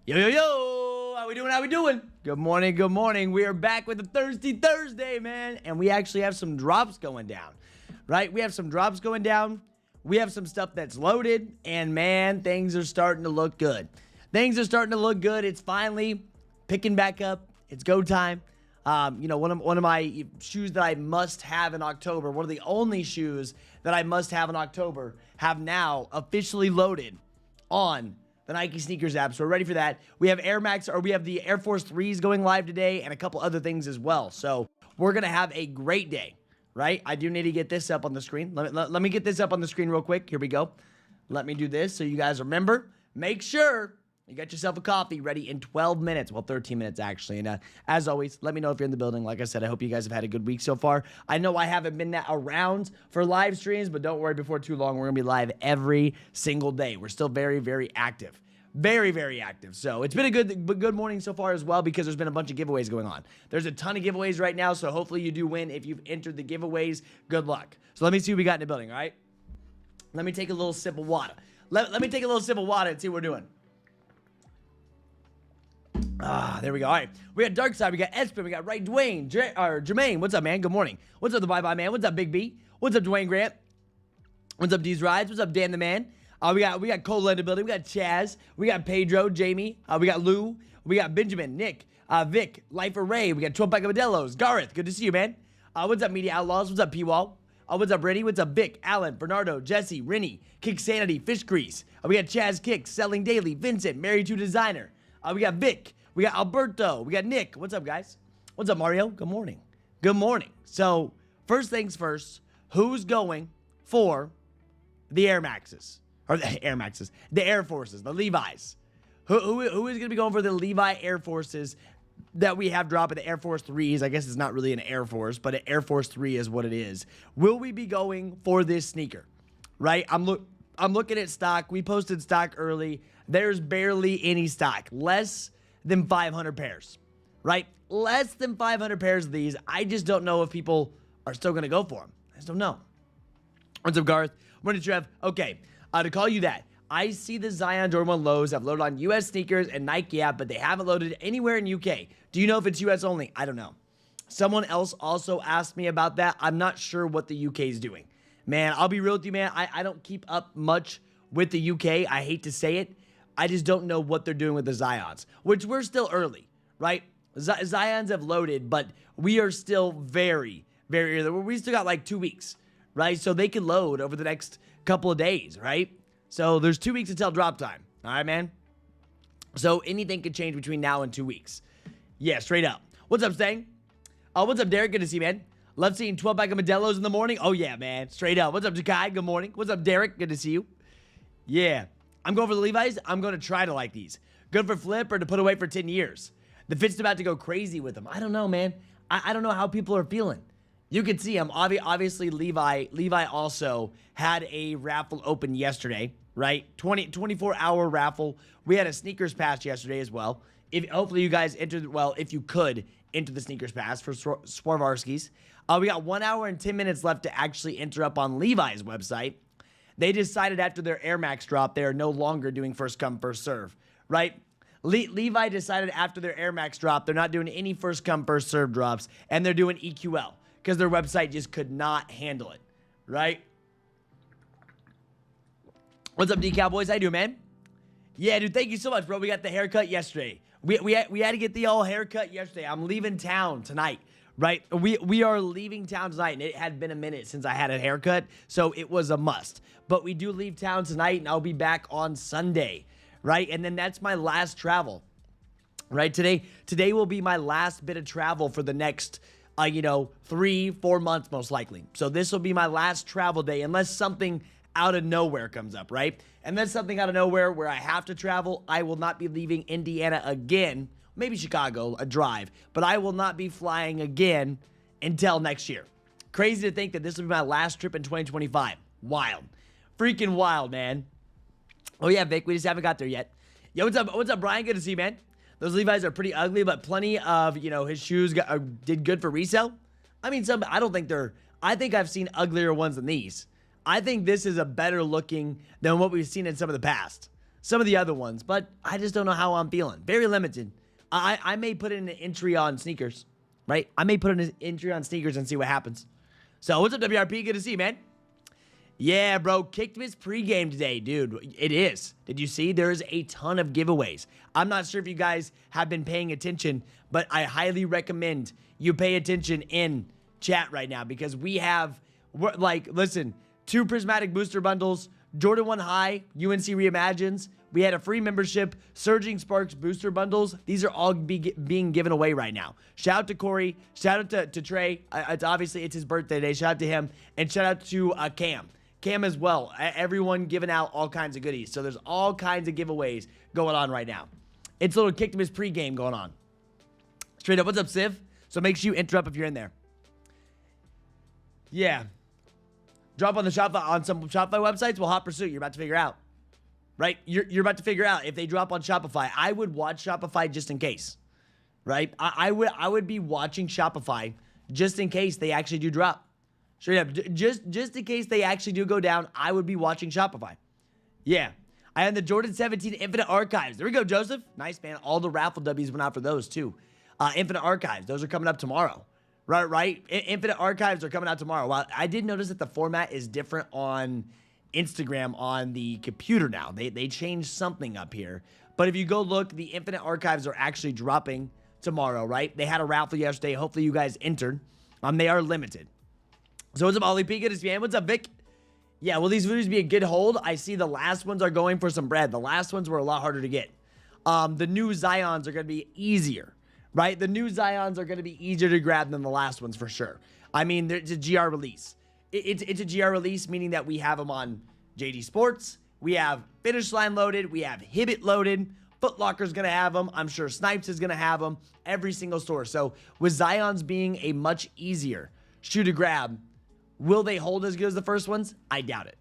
Yo, yo, yo, how we doing, how we doing? Good morning, good morning. We are back with a Thirsty Thursday, man. And we actually have some drops going down, right? We have some drops going down. We have some stuff that's loaded. And, man, things are starting to look good. Things are starting to look good. It's finally picking back up. It's go time. You know, one of my shoes that I must have in October, one of the only shoes that I must have in October, have now officially loaded on the Nike sneakers app. So we're ready for that. We have Air Max, or we have the Air Force 3s going live today, and a couple other things as well. So we're going to have a great day, right? I do need to get this up on the screen. Let me get this up on the screen real quick. Here we go. Let me do this so you guys remember. Make sure you got yourself a coffee ready in 12 minutes. Well, 13 minutes, actually. And as always, let me know if you're in the building. Like I said, I hope you guys have had a good week so far. I know I haven't been around for live streams, but don't worry, before too long, we're going to be live every single day. We're still very, very active. Very, very active. So it's been a good morning so far as well, because there's been a bunch of giveaways going on. There's a ton of giveaways right now, so hopefully you do win. If you've entered the giveaways, good luck. So let me see what we got in the building, all right? Let me take a little sip of water. Let me take a little sip of water and see what we're doing. There we go. All right. We got Dark Side. We got Espen. We got Right Dwayne. Jermaine. What's up, man? Good morning. What's up, the Bye Bye Man? What's up, Big B? What's up, Dwayne Grant? What's up, D's Rides? What's up, Dan the Man? We got Cola in the building. We got Chaz. We got Pedro, Jamie. We got Lou. We got Benjamin, Nick, Vic, Life Array. We got 12 Pack of Modelos. Gareth, good to see you, man. What's up, Media Outlaws? What's up, P-Wall? What's up, Rennie? What's up, Vic, Alan, Bernardo, Jesse, Rennie, Kick Sanity, Fish Grease. We got Chaz Kick, Selling Daily, Vincent, Married to Designer. We got Vic. We got Alberto. We got Nick. What's up, guys? What's up, Mario? Good morning. Good morning. So, first things first, who's going for the Air Maxes? Or the Air Maxes. The Air Forces. The Levi's. Who is going to be going for the Levi Air Forces that we have dropping, the Air Force 3s? I guess it's not really an Air Force, but an Air Force 3 is what it is. Will we be going for this sneaker? Right? I'm looking at stock. We posted stock early. There's barely any stock. Less than 500 pairs, right? Less than 500 pairs of these. I just don't know if people are still going to go for them. I just don't know. What's up, Garth? Morning, Trev. Okay, to call you that, I see the Zion Jordan 1 lows have loaded on U.S. sneakers and Nike app, but they haven't loaded anywhere in UK. Do you know if it's U.S. only? I don't know. Someone else also asked me about that. I'm not sure what the UK is doing. Man, I'll be real with you, man. I don't keep up much with the UK. I hate to say it. I just don't know what they're doing with the Zions, which we're still early, right? Zions have loaded, but we are still very, very early. We still got like 2 weeks, right? So they can load over the next couple of days, right? So there's 2 weeks until drop time, all right, man? So anything could change between now and 2 weeks. Yeah, straight up. What's up, Stang? What's up, Derek? Good to see you, man. Love seeing 12 pack of Modelos in the morning. Oh, yeah, man. Straight up. What's up, Jakai? Good morning. What's up, Derek? Good to see you. Yeah. I'm going for the Levi's. I'm going to try to like these. Good for flip or to put away for 10 years. The fit's about to go crazy with them. I don't know, man. I don't know how people are feeling. You can see them. Obviously, Levi also had a raffle open yesterday, right? 24-hour raffle. We had a sneakers pass yesterday as well. Hopefully you guys entered, well, if you could, enter the sneakers pass for Swarvarskis. We got 1 hour and 10 minutes left to actually enter up on Levi's website. They decided after their Air Max drop, they are no longer doing first come, first serve, right? Levi decided after their Air Max drop, they're not doing any first come, first serve drops, and they're doing EQL because their website just could not handle it, right? What's up, D Cowboys? How you doing, man? Yeah, dude, thank you so much, bro. We got the haircut yesterday. We had to get the all haircut yesterday. I'm leaving town tonight. Right? We are leaving town tonight, and it had been a minute since I had a haircut, so it was a must. But we do leave town tonight, and I'll be back on Sunday, right? And then that's my last travel, right? Today will be my last bit of travel for the next, 3-4 months, most likely. So this will be my last travel day, unless something out of nowhere comes up, right? And then something out of nowhere where I have to travel, I will not be leaving Indiana again. Maybe Chicago, a drive, but I will not be flying again until next year. Crazy to think that this will be my last trip in 2025. Wild. Freaking wild, man. Oh, yeah, Vic, we just haven't got there yet. Yo, what's up, Brian? Good to see you, man. Those Levi's are pretty ugly, but plenty of, his shoes did good for resale. I mean, I think I've seen uglier ones than these. I think this is a better looking than what we've seen in some of the past. some of the other ones, but I just don't know how I'm feeling. Very limited. I may put in an entry on sneakers, right? I may put in an entry on sneakers and see what happens. So what's up, WRP? Good to see you, man. Yeah, bro. Kckd is pregame today, dude. It is. Did you see? There's a ton of giveaways. I'm not sure if you guys have been paying attention, but I highly recommend you pay attention in chat right now because we have, like, listen, 2 prismatic booster bundles, Jordan 1 High, UNC Reimagines. We had a free membership, Surging Sparks booster bundles. These are all being given away right now. Shout out to Corey. Shout out to Trey. It's his birthday today. Shout out to him. And shout out to Cam. Cam as well. Everyone giving out all kinds of goodies. So there's all kinds of giveaways going on right now. It's a little Kckd pregame going on. Straight up. What's up, Civ? So make sure you interrupt if you're in there. Yeah. Drop on the Shopify, on some Shopify websites. Well, hot pursuit. You're about to figure out. Right? You're about to figure out if they drop on Shopify. I would watch Shopify just in case. Right? I would be watching Shopify just in case they actually do drop. Straight up. Just in case they actually do go down, I would be watching Shopify. Yeah. I have the Jordan 17 Infinite Archives. There we go, Joseph. Nice, man. All the raffle W's went out for those, too. Infinite Archives. Those are coming up tomorrow. Right? Infinite Archives are coming out tomorrow. Well, I did notice that the format is different on Instagram on the computer now. They changed something up here. But if you go look, the Infinite Archives are actually dropping tomorrow, right? They had a raffle yesterday. Hopefully you guys entered. They are limited. So what's up, Ollie P? Good to see you, man. What's up, Vic? Yeah, will these Voodoos be a good hold? I see the last ones are going for some bread. The last ones were a lot harder to get. The new Zions are going to be easier, right? The new Zions are going to be easier to grab than the last ones for sure. I mean, it's a GR release. It's a GR release, meaning that we have them on JD Sports. We have Finish Line loaded. We have Hibbit loaded. Foot Locker's going to have them. I'm sure Snipes is going to have them. Every single store. So with Zions being a much easier shoe to grab, will they hold as good as the first ones? I doubt it.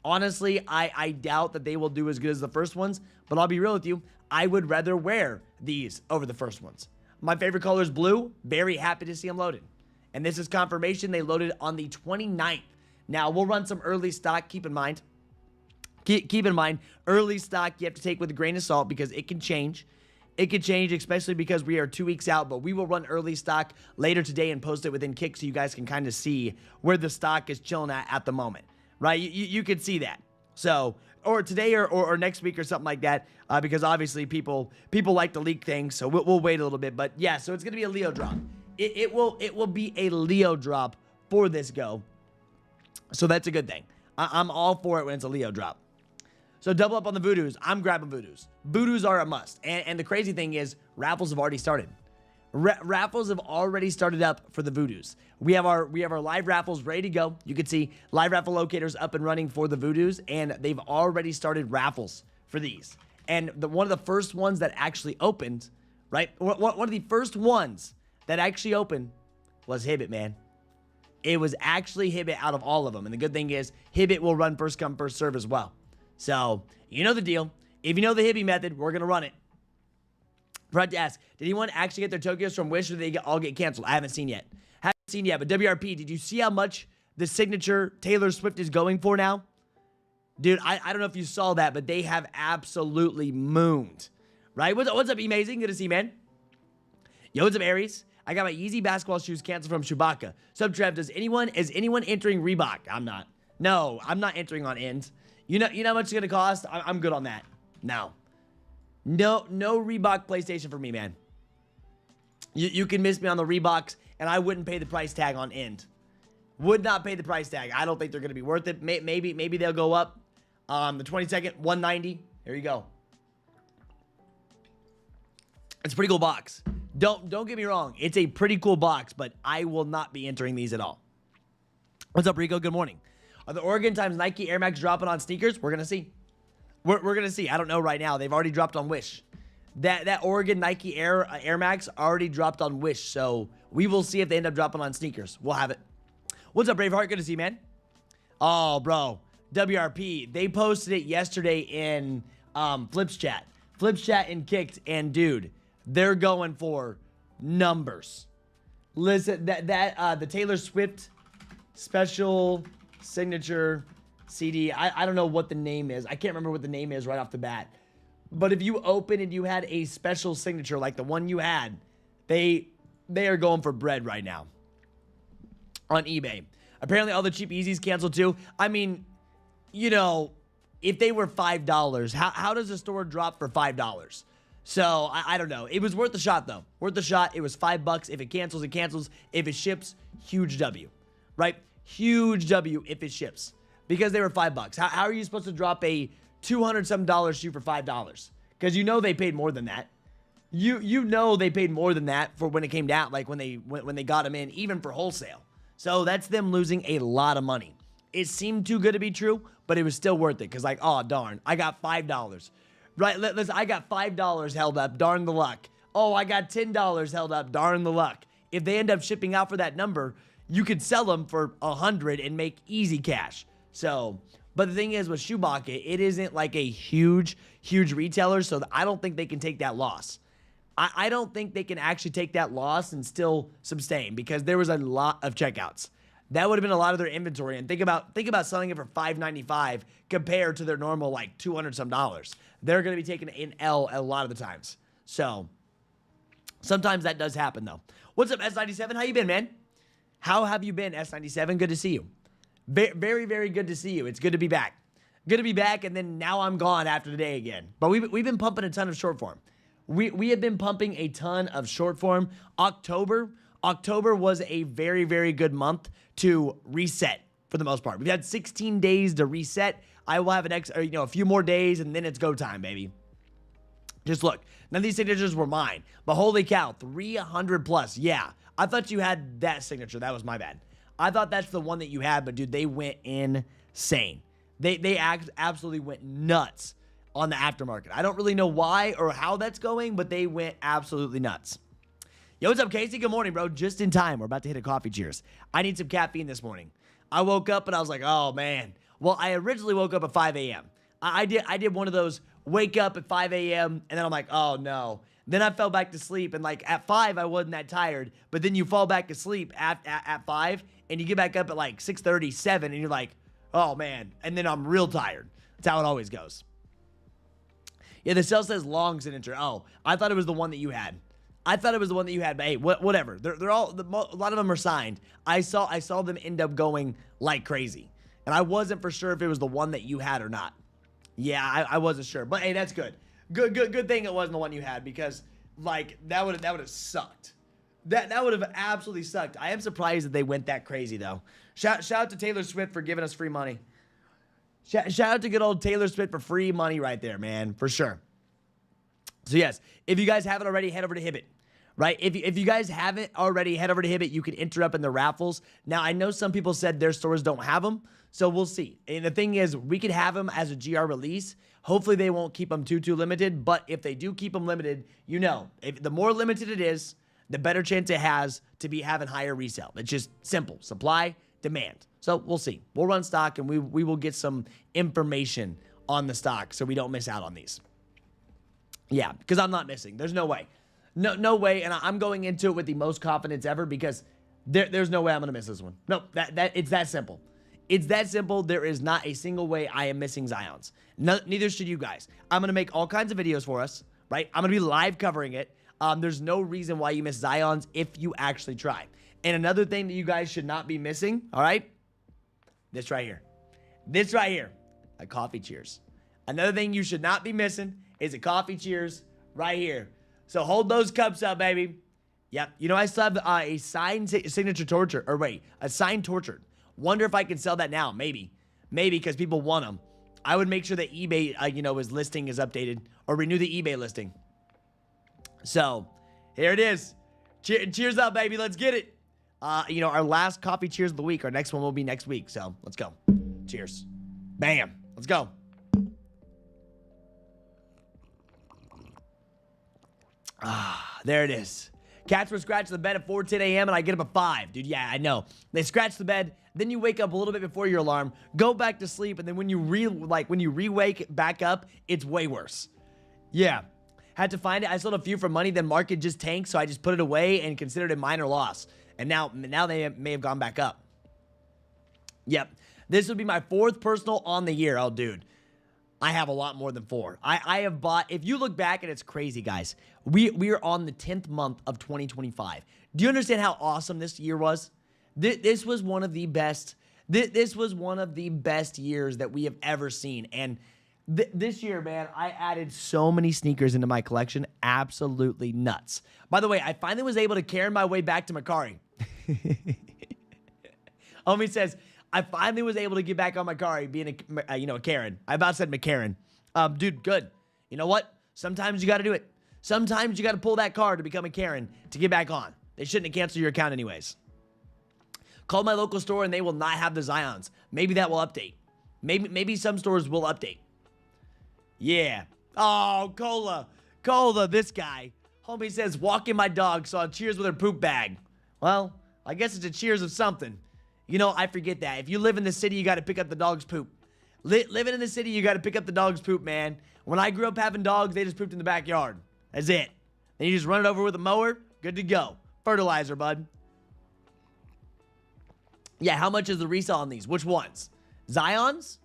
Honestly, I doubt that they will do as good as the first ones. But I'll be real with you. I would rather wear these over the first ones. My favorite color is blue. Very happy to see them loaded. And this is confirmation. They loaded on the 29th. Now, we'll run some early stock. Keep in mind. Keep in mind, early stock you have to take with a grain of salt because it can change. It could change, especially because we are 2 weeks out, but we will run early stock later today and post it within Kckd so you guys can kind of see where the stock is chilling at the moment, right? You can see that. So, or today or next week or something like that, because obviously people like to leak things, so we'll wait a little bit. But yeah, so it's going to be a Leo drop. It will be a Leo drop for this go. So that's a good thing. I'm all for it when it's a Leo drop. So double up on the Voodoos. I'm grabbing Voodoos. Voodoos are a must. And the crazy thing is, raffles have already started. Raffles have already started up for the Voodoos. We have our live raffles ready to go. You can see live raffle locators up and running for the Voodoos, and they've already started raffles for these. And one of the first ones that actually opened, right? One of the first ones that actually opened was Hibbit, man. It was actually Hibbit out of all of them. And the good thing is, Hibbit will run first come, first serve as well. So, you know the deal. If you know the Hibby method, we're going to run it. Forgot to ask, did anyone actually get their Tokyos from Wish or did they all get canceled? I haven't seen yet. But WRP, did you see how much the signature Taylor Swift is going for now? Dude, I don't know if you saw that, but they have absolutely mooned. Right? What's up, Amazing? Good to see you, man. Yo, what's up, Aries? I got my Yeezy basketball shoes canceled from Chewbacca. Sub Trev, is anyone entering Reebok? I'm not. No, I'm not entering on ends. You know how much it's going to cost? I'm good on that. No Reebok PlayStation for me, man. You can miss me on the Reeboks, and I wouldn't pay the price tag on end. Would not pay the price tag. I don't think they're going to be worth it. Maybe they'll go up. The 22nd, $190. Here you go. It's a pretty cool box. Don't get me wrong. It's a pretty cool box, but I will not be entering these at all. What's up, Rico? Good morning. Are the Oregon times Nike Air Max dropping on sneakers? We're going to see. We're going to see. I don't know right now. They've already dropped on Wish. That Oregon Nike Air Max already dropped on Wish. So we will see if they end up dropping on sneakers. We'll have it. What's up, Braveheart? Good to see you, man. Oh, bro. WRP. They posted it yesterday in Flips chat. Flips chat and Kckd. And, dude, they're going for numbers. Listen, the Taylor Swift special signature CD. I don't know what the name is. I can't remember what the name is right off the bat. But if you open and you had a special signature like the one you had, they are going for bread right now on eBay. Apparently, all the cheap Yeezys canceled too. I mean, you know, if they were $5, how does a store drop for $5? So, I don't know. It was worth the shot, though. Worth the shot. It was $5. If it cancels, it cancels. If it ships, huge W, right? Huge W if it ships. Because they were $5. How are you supposed to drop a $200-some shoe for $5? Because you know they paid more than that. You know they paid more than that for when it came down, like when they got them in, even for wholesale. So that's them losing a lot of money. It seemed too good to be true, but it was still worth it. Because like, oh, darn, I got $5. Right, I got $5 held up, darn the luck. Oh, I got $10 held up, darn the luck. If they end up shipping out for that number, you could sell them for $100 and make easy cash. So, but the thing is with Shoe Bucket, it isn't like a huge retailer, so I don't think they can take that loss. I don't think they can actually take that loss and still sustain because there was a lot of checkouts. That would have been a lot of their inventory. And think about selling it for $5.95 compared to their normal like $200-some. They're going to be taking an L a lot of the times. So sometimes that does happen though. What's up, S97? How you been, man? How have you been, S97? Good to see you. Very, very good to see you. It's good to be back. Good to be back, and then now I'm gone after today again. But we've been pumping a ton of short form. We have been pumping a ton of short form. October was a very, very good month to reset for the most part. We've had 16 days to reset. I will have a few more days, and then it's go time, baby. Just look. None of these signatures were mine, but holy cow, 300 plus. Yeah, I thought you had that signature. That was my bad. I thought that's the one that you had, but dude, they went insane. They absolutely went nuts on the aftermarket. I don't really know why or how that's going, but they went absolutely nuts. Yo, what's up, Casey? Good morning, bro. Just in time. We're about to hit a coffee cheers. I need some caffeine this morning. I woke up and I was like, oh, man. Well, I originally woke up at 5 a.m. I did one of those wake up at 5 a.m. and then I'm like, oh, no. Then I fell back to sleep, and like at 5, I wasn't that tired. But then you fall back to sleep at 5, and you get back up at like 6:30, 7, and you're like, oh, man. And then I'm real tired. That's how it always goes. Yeah, the cell says long signature. Oh, I thought it was the one that you had. But hey, whatever. They're all a lot of them are signed. I saw them end up going like crazy, and I wasn't for sure if it was the one that you had or not. Yeah, I wasn't sure, but hey, that's good. Good thing it wasn't the one you had, because like that would have sucked. That would have absolutely sucked. I am surprised that they went that crazy though. Shout out to Taylor Swift for giving us free money. Shout out to good old Taylor Swift for free money right there, man, for sure. So yes, if you guys haven't already, head over to Hibbit, right? If you guys haven't already, head over to Hibbit. You can enter up in the raffles. Now, I know some people said their stores don't have them, so we'll see. And the thing is, we could have them as a GR release. Hopefully, they won't keep them too limited, but if they do keep them limited, you know, the more limited it is, the better chance it has to be having higher resale. It's just simple. Supply, demand. So we'll see. We'll run stock, and we will get some information on the stock so we don't miss out on these. Yeah, because I'm not missing. There's no way. No way, and I'm going into it with the most confidence ever, because there's no way I'm going to miss this one. No, it's that simple. It's that simple. There is not a single way I am missing Zions. Neither should you guys. I'm going to make all kinds of videos for us, right? I'm going to be live covering it. There's no reason why you miss Zions if you actually try. And another thing that you guys should not be missing, all right? This right here. This right here. A coffee cheers. Another thing you should not be missing is a coffee cheers right here. So hold those cups up, baby. Yep. You know, I still have a signed signature torture. Or wait, a signed tortured. Wonder if I can sell that now. Maybe. Maybe, because people want them. I would make sure that eBay, his listing is updated. Or renew the eBay listing. So, here it is. Cheers up, baby. Let's get it. Our last coffee cheers of the week. Our next one will be next week. So, let's go. Cheers. Bam. Let's go. There it is. Cats were scratching the bed at 4:10 a.m. and I get up at 5. Dude, yeah, I know. They scratch the bed, then you wake up a little bit before your alarm, go back to sleep, and then when you re-wake back up, it's way worse. Yeah. Had to find it. I sold a few for money, then market just tanked, so I just put it away and considered it minor loss. And now they may have gone back up. Yep. This would be my 4th personal on the year. Oh, dude. I have a lot more than 4. I have bought, if you look back, and it's crazy, guys. We are on the 10th month of 2025. Do you understand how awesome this year was? This was one of the best. This was one of the best years that we have ever seen. And this year, man, I added so many sneakers into my collection. Absolutely nuts. By the way, I finally was able to carry my way back to Macari. Homie says, I finally was able to get back on Macari being a Karen. I about said McCarran. Dude, good. You know what? Sometimes you got to do it. Sometimes you got to pull that card to become a Karen to get back on. They shouldn't have canceled your account anyways. Call my local store and they will not have the Zions. Maybe that will update. Maybe some stores will update. Yeah. Oh, Cola, this guy. Homie says, walking my dog, saw Cheers with her poop bag. Well, I guess it's a Cheers of something. You know, I forget that. If you live in the city, you got to pick up the dog's poop. Living in the city, you got to pick up the dog's poop, man. When I grew up having dogs, they just pooped in the backyard. That's it. Then you just run it over with a mower. Good to go. Fertilizer, bud. Yeah, how much is the resale on these? Which ones? Zions?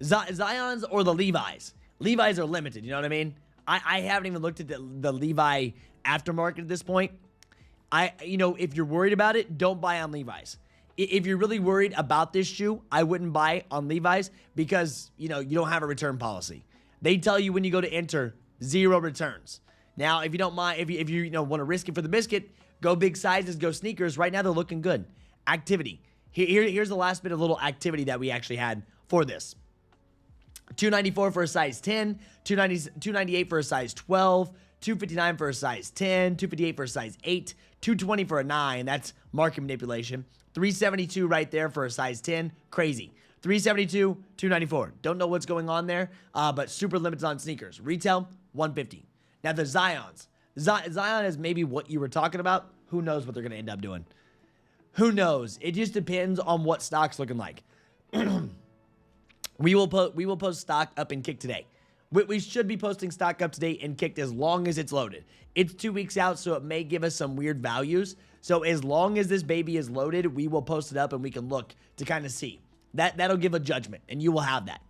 Zions or the Levi's? Levi's are limited, you know what I mean? I haven't even looked at the Levi aftermarket at this point. If you're worried about it, don't buy on Levi's. If you're really worried about this shoe, I wouldn't buy on Levi's because, you don't have a return policy. They tell you when you go to enter, 0 returns. Now, if you don't mind, if you want to risk it for the biscuit, go big sizes, go sneakers. Right now, they're looking good. Activity. Here's the last bit of little activity that we actually had for this. $294 for a size 10, $298 for a size 12, $259 for a size 10, $258 for a size 8, $220 for a 9. That's market manipulation. $372 right there for a size 10. Crazy. $372, $294. Don't know what's going on there, but super limited on sneakers. Retail, $150. Now the Zions. Zion is maybe what you were talking about. Who knows what they're going to end up doing? Who knows? It just depends on what stock's looking like. We will post stock up in Kckd today. We should be posting stock up today in Kckd as long as it's loaded. It's 2 weeks out, so it may give us some weird values. So as long as this baby is loaded, we will post it up and we can look to kind of see. That'll give a judgment, and you will have that.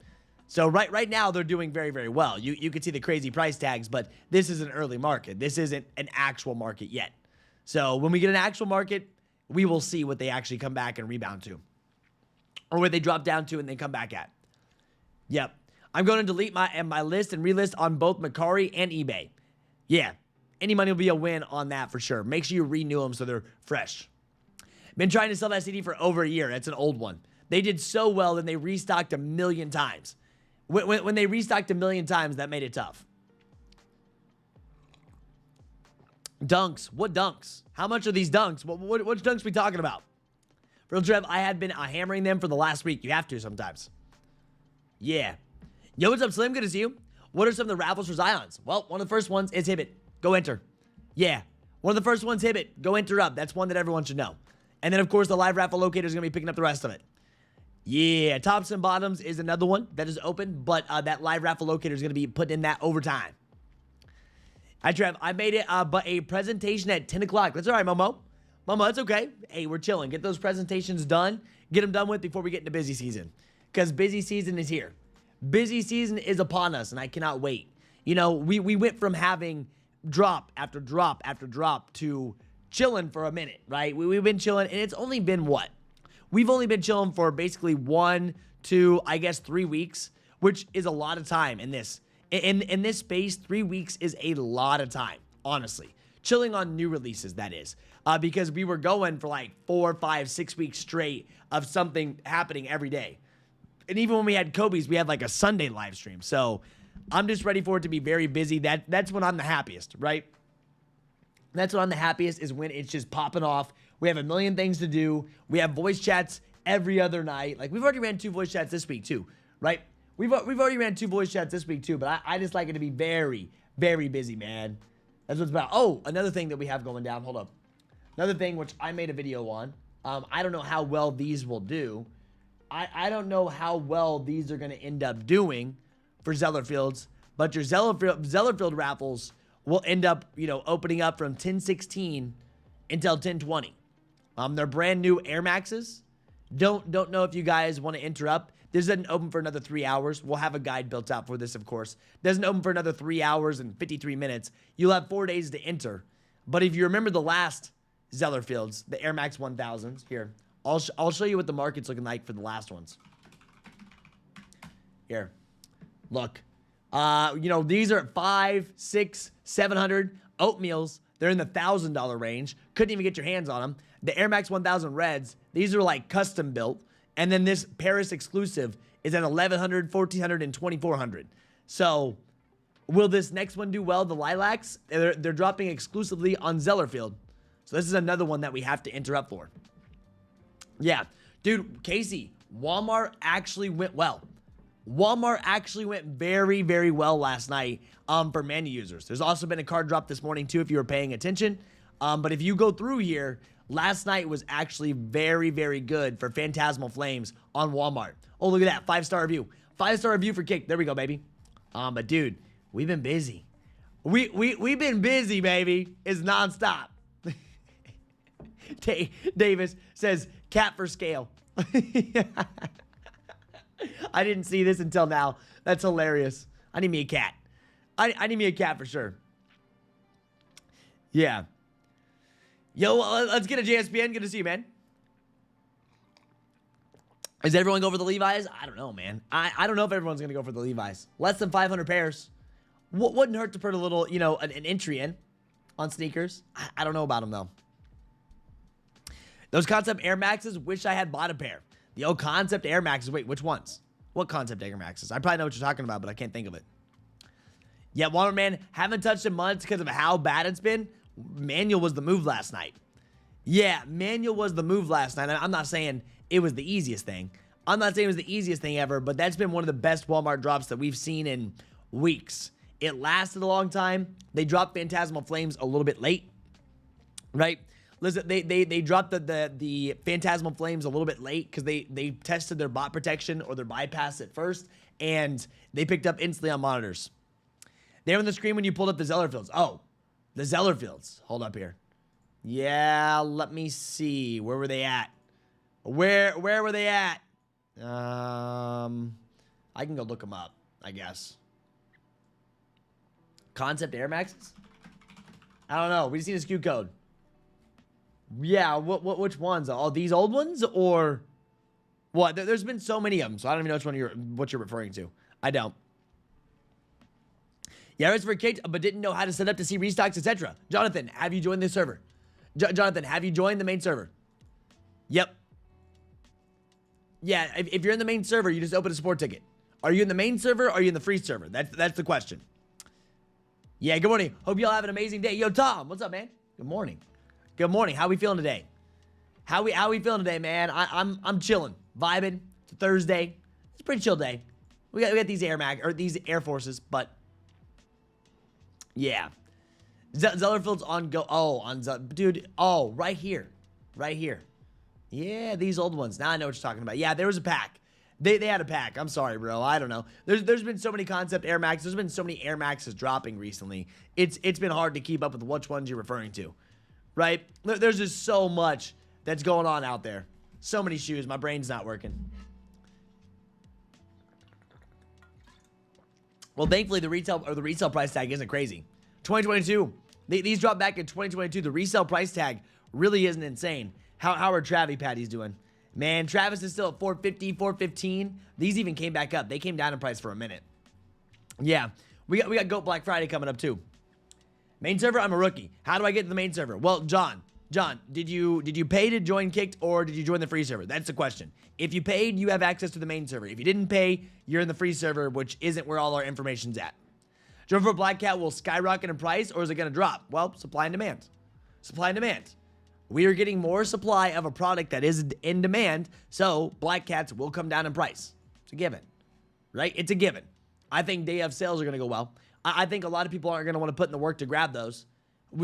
So right now, they're doing very, very well. You can see the crazy price tags, but this is an early market. This isn't an actual market yet. So when we get an actual market, we will see what they actually come back and rebound to. Or what they drop down to and then come back at. Yep. I'm going to delete my list and relist on both Macari and eBay. Yeah. Any money will be a win on that for sure. Make sure you renew them so they're fresh. Been trying to sell that CD for over a year. That's an old one. They did so well and they restocked 1,000,000 times. When they restocked 1,000,000 times, that made it tough. Dunks. What dunks? How much are these dunks? Which dunks we talking about? Real Trev, I had been hammering them for the last week. You have to sometimes. Yeah. Yo, what's up, Slim? Good to see you. What are some of the raffles for Zions? Well, one of the first ones is Hibbit. Go enter. Yeah. One of the first ones, Hibbit. Go enter up. That's one that everyone should know. And then, of course, the live raffle locator is going to be picking up the rest of it. Yeah. Tops and bottoms is another one that is open, but that live raffle locator is going to be put in that overtime. Hi, Trev. I made it, but a presentation at 10 o'clock. That's all right, Momo. Momo, that's okay. Hey, we're chilling. Get those presentations done. Get them done with before we get into busy season. Because busy season is here. Busy season is upon us, and I cannot wait. You know, we went from having drop after drop after drop to chilling for a minute, right? We've been chilling, and it's only been what? We've only been chilling for basically 1 to, I guess, 3 weeks, which is a lot of time in this. In this space, 3 weeks is a lot of time, honestly. Chilling on new releases, that is. Because we were going for like 4, 5, 6 weeks straight of something happening every day. And even when we had Kobe's, we had like a Sunday live stream. So I'm just ready for it to be very busy. That's when I'm the happiest, right? That's when I'm the happiest, is when it's just popping off. We have 1,000,000 things to do. We have voice chats every other night. Like, we've already ran 2 voice chats this week too, right? We've already ran 2 voice chats this week too, but I just like it to be very, very busy, man. That's what it's about. Oh, another thing that we have going down. Hold up. Another thing which I made a video on. I don't know how well these will do. I don't know how well these are going to end up doing for Zellerfelds, but your Zellerfeld raffles will end up, opening up from 10/16 until 10/20. They're brand new Air Maxes. Don't know if you guys want to interrupt. This doesn't open for another 3 hours. We'll have a guide built out for this, of course. Doesn't open for another 3 hours and 53 minutes. You'll have 4 days to enter. But if you remember the last Zellerfelds, the Air Max 1000s, here, I'll show you what the market's looking like for the last ones. Here, look. You know, these are at 500, 600, 700 oatmeals. They're in the $1,000 range. Couldn't even get your hands on them. The Air Max 1000 Reds, these are like custom built. And then this Paris exclusive is at 1,100, 1,400, and 2,400. So, will this next one do well? The Lilacs, they're dropping exclusively on Zellerfeld. So this is another one that we have to interrupt for. Yeah, dude, Casey, Walmart actually went well. Walmart actually went very, very well last night for menu users. There's also been a card drop this morning too if you were paying attention. But if you go through here, last night was actually very, very good for Phantasmal Flames on Walmart. Oh, look at that. 5-star review. 5-star review for Kckd. There we go, baby. But dude, we've been busy. We've been busy, baby. It's nonstop. Davis says, cat for scale. I didn't see this until now. That's hilarious. I need me a cat. I need me a cat for sure. Yeah. Yo, let's get a JSPN. Good to see you, man. Is everyone going for the Levi's? I don't know, man. I don't know if everyone's going to go for the Levi's. Less than 500 pairs. Wouldn't hurt to put a little, you know, an entry in on sneakers. I don't know about them, though. Those Concept Air Maxes, wish I had bought a pair. The old Concept Air Maxes. Wait, which ones? What Concept Air Maxes? I probably know what you're talking about, but I can't think of it. Yeah, Walmart, man, haven't touched it months because of how bad it's been. Manual was the move last night. Yeah, manual was the move last night. I'm not saying it was the easiest thing. I'm not saying it was the easiest thing ever, but that's been one of the best Walmart drops that we've seen in weeks. It lasted a long time. They dropped Phantasmal Flames a little bit late, right? Listen, they dropped the Phantasmal Flames a little bit late because they tested their bot protection or their bypass at first, and they picked up instantly on monitors. They were on the screen when you pulled up the Zellerfelds. Oh, the Zellerfelds. Hold up here. Yeah, let me see. Where were they at? Where were they at? I can go look them up, I guess. Concept Air Maxes? I don't know. We just need a SKU code. Yeah, which ones? All these old ones or what? There's been so many of them, so I don't even know which one what you're referring to. I don't. Yeah, I was for Kckd, but didn't know how to set up to see restocks, etc. Jonathan, have you joined this server? Jonathan, have you joined the main server? Yep. Yeah, if you're in the main server, you just open a support ticket. Are you in the main server or are you in the free server? That's the question. Yeah, good morning. Hope y'all have an amazing day. Yo, Tom, what's up, man? Good morning. Good morning. How we feeling today? How we feeling today, man? I'm chilling, vibing. It's a Thursday. It's a pretty chill day. We got these these Air Forces, but yeah. Zellerfeld's on go. Oh, dude. Oh, right here, right here. Yeah, these old ones. Now I know what you're talking about. Yeah, there was a pack. They had a pack. I'm sorry, bro. I don't know. There's been so many Concept Air Maxes. There's been so many Air Maxes dropping recently. It's been hard to keep up with which ones you're referring to. Right? There's just so much that's going on out there. So many shoes. My brain's not working. Well, thankfully, the resale price tag isn't crazy. 2022. These dropped back in 2022. The resale price tag really isn't insane. How are Travi Patties doing? Man, Travis is still at 450, 415. These even came back up. They came down in price for a minute. Yeah. We got Goat Black Friday coming up too. Main server, I'm a rookie. How do I get to the main server? Well, John, did you pay to join Kckd or did you join the free server? That's the question. If you paid, you have access to the main server. If you didn't pay, you're in the free server, which isn't where all our information's at. Join for Black Cat will skyrocket in price or is it going to drop? Well, supply and demand. Supply and demand. We are getting more supply of a product that is in demand, so Black Cats will come down in price. It's a given, right? It's a given. I think day of sales are going to go well. I think a lot of people aren't going to want to put in the work to grab those.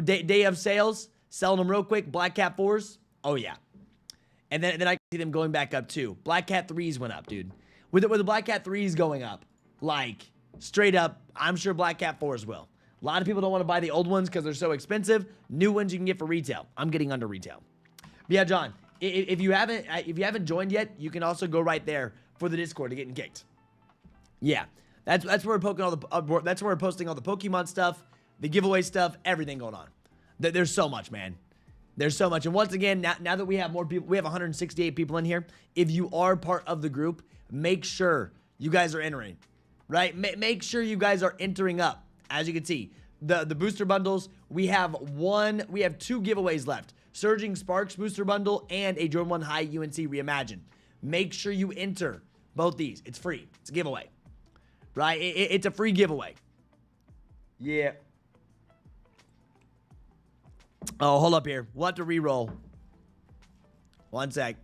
Day of sales, selling them real quick. Black Cat 4s, oh yeah. And then I can see them going back up too. Black Cat 3s went up, dude. With the Black Cat 3s going up, like straight up, I'm sure Black Cat 4s will. A lot of people don't want to buy the old ones because they're so expensive. New ones you can get for retail. I'm getting under retail. But yeah, John, if you haven't joined yet, you can also go right there for the Discord to get kicked. Yeah, that's where we're poking all the that's where we're posting all the Pokemon stuff, the giveaway stuff, everything going on. There's so much, man. There's so much. And once again, now that we have more people, we have 168 people in here. If you are part of the group, make sure you guys are entering, right? Make sure you guys are entering up. As you can see, the booster bundles, we have two giveaways left. Surging Sparks booster bundle and a Jordan 1 High UNC Reimagine. Make sure you enter both these. It's free. It's a giveaway, right? It's a free giveaway. Yeah. Oh, hold up here. We'll have to re-roll. One sec.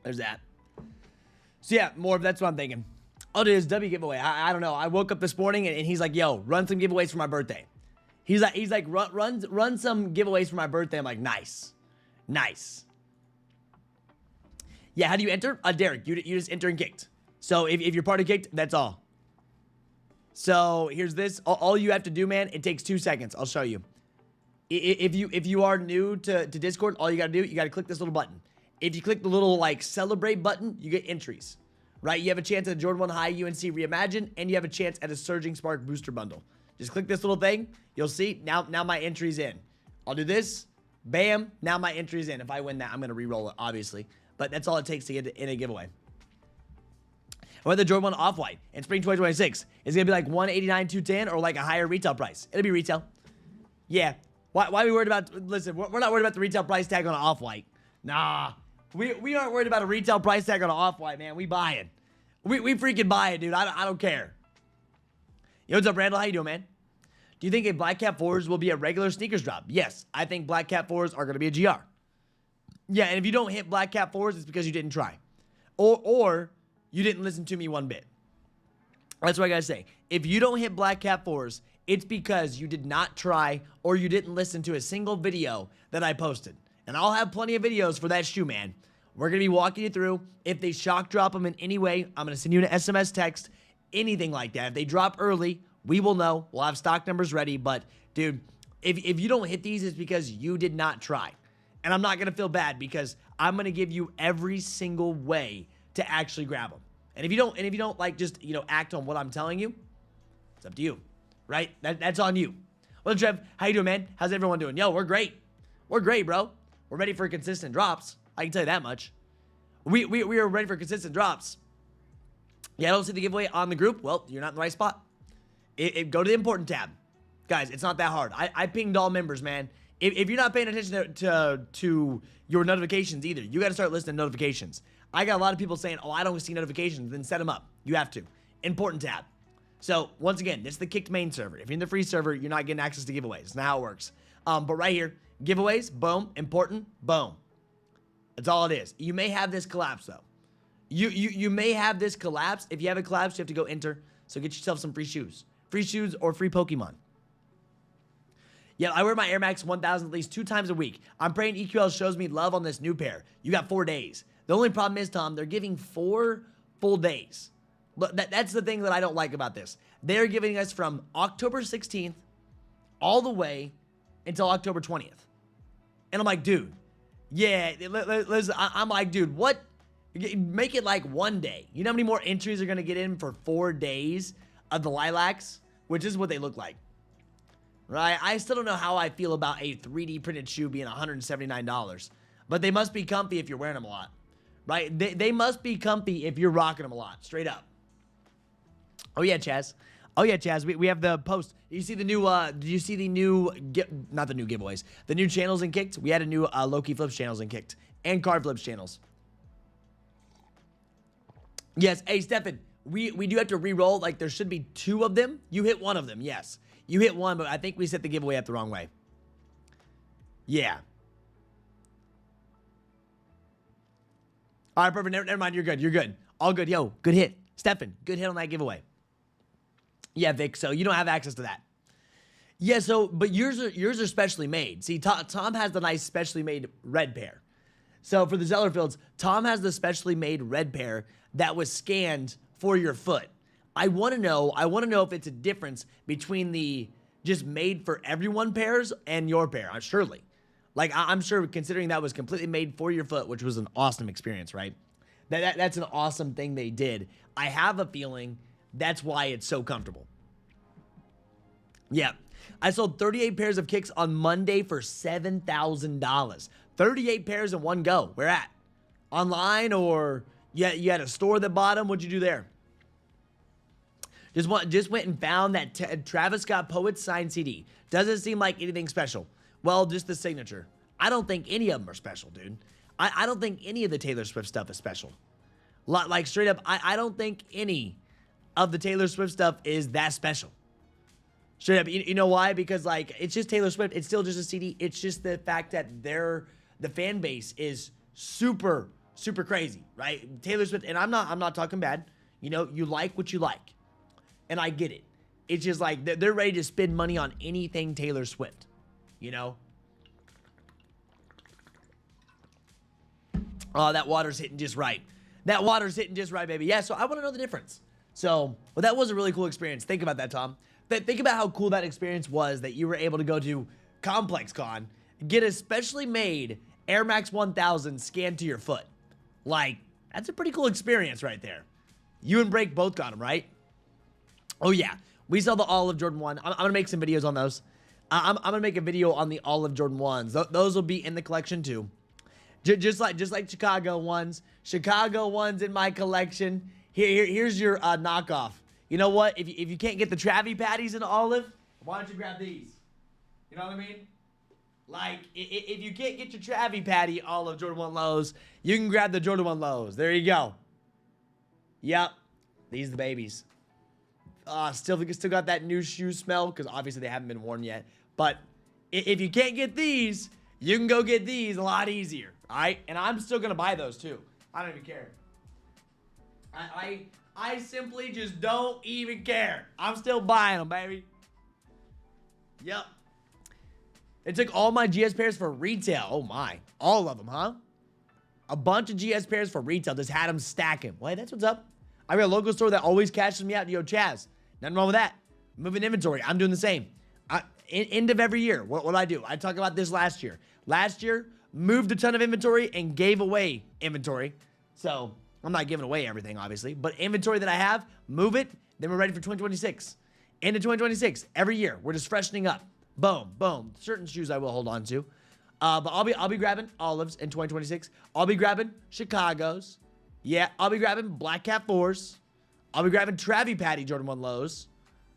There's that. So yeah, that's what I'm thinking. I'll do this W giveaway. I don't know. I woke up this morning and he's like, yo, run some giveaways for my birthday. He's like, run some giveaways for my birthday. I'm like, nice. Nice. Yeah, how do you enter? Derek, you just enter and Kckd. So if you're part of Kckd, that's all. So here's this. All you have to do, man, it takes 2 seconds. I'll show you. If you are new to Discord, all you got to do, you got to click this little button. If you click the little, like, celebrate button, you get entries, right? You have a chance at a Jordan 1 High UNC Reimagine, and you have a chance at a Surging Spark Booster Bundle. Just click this little thing. You'll see, now my entry's in. I'll do this. Bam. Now my entry's in. If I win that, I'm going to re-roll it, obviously. But that's all it takes to get in a giveaway. I went the Jordan 1 Off-White in spring 2026. It's going to be like $189,210 or like a higher retail price. It'll be retail. Yeah. Why are we worried about, listen, we're not worried about the retail price tag on an Off-White. Nah. We aren't worried about a retail price tag on an Off-White, man. We buying. We freaking buy it, dude. I don't care. Yo, what's up, Randall? How you doing, man? Do you think a Black Cat 4s will be a regular sneakers drop? Yes. I think Black Cat 4s are going to be a GR. Yeah, and if you don't hit Black Cat 4s, it's because you didn't try. Or you didn't listen to me one bit. That's what I gotta say. If you don't hit Black Cat 4s, it's because you did not try or you didn't listen to a single video that I posted. And I'll have plenty of videos for that shoe, man. We're going to be walking you through. If they shock drop them in any way, I'm going to send you an SMS text, anything like that. If they drop early, we will know. We'll have stock numbers ready. But, dude, if you don't hit these, it's because you did not try. And I'm not going to feel bad because I'm going to give you every single way to actually grab them. And if you don't like just, act on what I'm telling you, it's up to you, right? That's on you. Well, Trev, how you doing, man? How's everyone doing? Yo, we're great. We're great, bro. We're ready for consistent drops. I can tell you that much. We are ready for consistent drops. Yeah, I don't see the giveaway on the group. Well, you're not in the right spot. Go to the important tab. Guys, it's not that hard. I pinged all members, man. If you're not paying attention to your notifications either, you got to start listening to notifications. I got a lot of people saying, oh, I don't see notifications. Then set them up. You have to. Important tab. So, once again, this is the Kckd main server. If you're in the free server, you're not getting access to giveaways. That's not how it works. But right here, giveaways, boom, important, boom. That's all it is. You may have this collapse, though. You may have this collapse. If you have a collapse, you have to go enter. So get yourself some free shoes. Free shoes or free Pokemon. Yeah, I wear my Air Max 1000 at least 2 times a week. I'm praying EQL shows me love on this new pair. You got 4 days. The only problem is, Tom, they're giving 4 full days. But that's the thing that I don't like about this. They're giving us from October 16th all the way until October 20th. And I'm like, dude, yeah, listen, I'm like, dude, what? Make it like 1 day. You know how many more entries are going to get in for 4 days of the Lilacs? Which is what they look like. Right? I still don't know how I feel about a 3D printed shoe being $179. But they must be comfy if you're wearing them a lot. Right? They must be comfy if you're rocking them a lot. Straight up. Oh, yeah, Chaz. Oh, yeah, Chaz. We have the post. You see the new, did you see the new, not the new giveaways, the new channels in Kckd? We had a new Lowkey Flips channels in Kckd. And Card Flips channels. Yes. Hey, Stefan, we do have to re-roll. Like, there should be 2 of them. You hit 1 of them, yes. You hit 1, but I think we set the giveaway up the wrong way. Yeah. All right, perfect. Never mind. You're good. You're good. All good. Yo, good hit. Stefan, good hit on that giveaway. Yeah, Vic, so you don't have access to that. Yeah, but yours are specially made. See, Tom has the nice specially made red pair. So for the Zellerfelds, Tom has the specially made red pair that was scanned for your foot. I want to know if it's a difference between the just made for everyone pairs and your pair. Surely. Like, I'm sure, considering that was completely made for your foot, which was an awesome experience, right? That's an awesome thing they did. I have a feeling that's why it's so comfortable. Yeah. I sold 38 pairs of kicks on Monday for $7,000. 38 pairs in one go. Where at? Online, or you had a store that bought them? What'd you do there? Just went and found that Travis Scott Poets signed CD. Doesn't seem like anything special. Well, just the signature. I don't think any of them are special, dude. I don't think any of the Taylor Swift stuff is special. Like, straight up, I don't think any of the Taylor Swift stuff is that special. Straight up, you know why? Because, like, it's just Taylor Swift. It's still just a CD. It's just the fact that the fan base is super, super crazy, right? Taylor Swift, and I'm not talking bad. You know, you like what you like. And I get it. It's just like they're ready to spend money on anything Taylor Swift, you know? Oh, that water's hitting just right. That water's hitting just right, baby. Yeah, so I want to know the difference. So, well, that was a really cool experience. Think about that, Tom. Think about how cool that experience was that you were able to go to Complex Con, get a specially made Air Max 1000 scanned to your foot. Like, that's a pretty cool experience right there. You and Break both got them, right? Oh, yeah. We sell the Olive Jordan 1. I'm going to make some videos on those. I'm going to make a video on the Olive Jordan 1s. Those will be in the collection, too. Just like Chicago ones. Chicago ones in my collection. Here's your knockoff. You know what? If you can't get the Travi Patties in Olive, why don't you grab these? You know what I mean? Like, if you can't get your Travi Patty Olive Jordan 1 lows, you can grab the Jordan 1 lows. There you go. Yep. These are the babies. Still got that new shoe smell, because obviously they haven't been worn yet. But if you can't get these, you can go get these a lot easier. All right? And I'm still going to buy those, too. I don't even care. I simply just don't even care. I'm still buying them, baby. Yep. It took all my GS pairs for retail. Oh, my. All of them, huh? A bunch of GS pairs for retail. Just had them stacking. Well, hey, that's what's up. I got a local store that always cashes me out. Yo, Chaz. Nothing wrong with that. Moving inventory. I'm doing the same. End of every year. What I do? I talked about this last year. Last year, moved a ton of inventory and gave away inventory. So, I'm not giving away everything, obviously. But inventory that I have, move it. Then we're ready for 2026. End of 2026. Every year, we're just freshening up. Boom, boom. Certain shoes I will hold on to. But I'll be grabbing Olives in 2026. I'll be grabbing Chicago's. Yeah, I'll be grabbing Black Cat 4s. I'll be grabbing Travi Patty Jordan 1 lows.